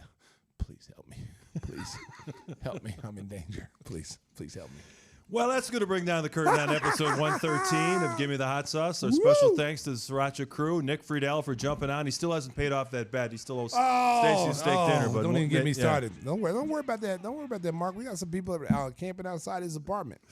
please help me. Please help me. I'm in danger. Please help me. Well, that's going to bring down the curtain on episode 113 of Gimme the Hot Sauce. Our special thanks to the Sriracha crew, Nick Friedell for jumping on. He still hasn't paid off that bet. He still owes Stacey a steak dinner. But don't even get me started. Don't worry about that. Don't worry about that, Mark. We got some people out camping outside his apartment.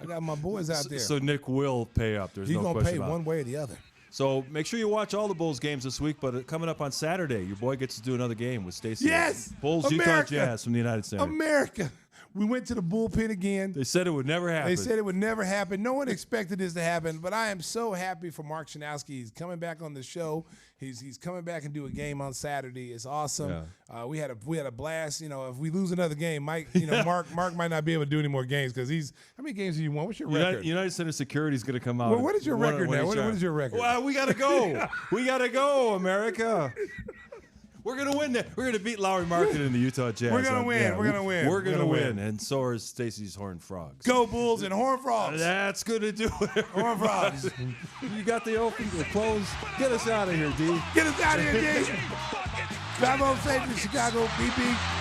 I got my boys out there. So Nick will pay up. There's no question about it. He's going to pay one way or the other. So make sure you watch all the Bulls games this week. But coming up on Saturday, your boy gets to do another game with Stacey. Yes! Bulls America. Utah Jazz from the United Center. America. We went to the bullpen again. They said it would never happen. They said it would never happen. No one expected this to happen, but I am so happy for Mark Shanowski. He's coming back on the show. He's coming back and do a game on Saturday. It's awesome. Yeah. We had a blast. If we lose another game, Mike, Mark might not be able to do any more games because how many games do you want? What's your record? United Center Security is going to come out. Well, what is your record now? What is your record? Well, we got to go. We got to go, America. We're going to win that. We're going to beat Lowry Market in the Utah Jazz. We're going to win. Yeah, we're going to win. We're going to win. And so is Stacey's Horned Frogs. Go Bulls and Horned Frogs. That's going to do it. Horned Frogs. You got the open, the close. Get us out of here, D. Get us out of here, D. Drive on safe in Chicago, BP.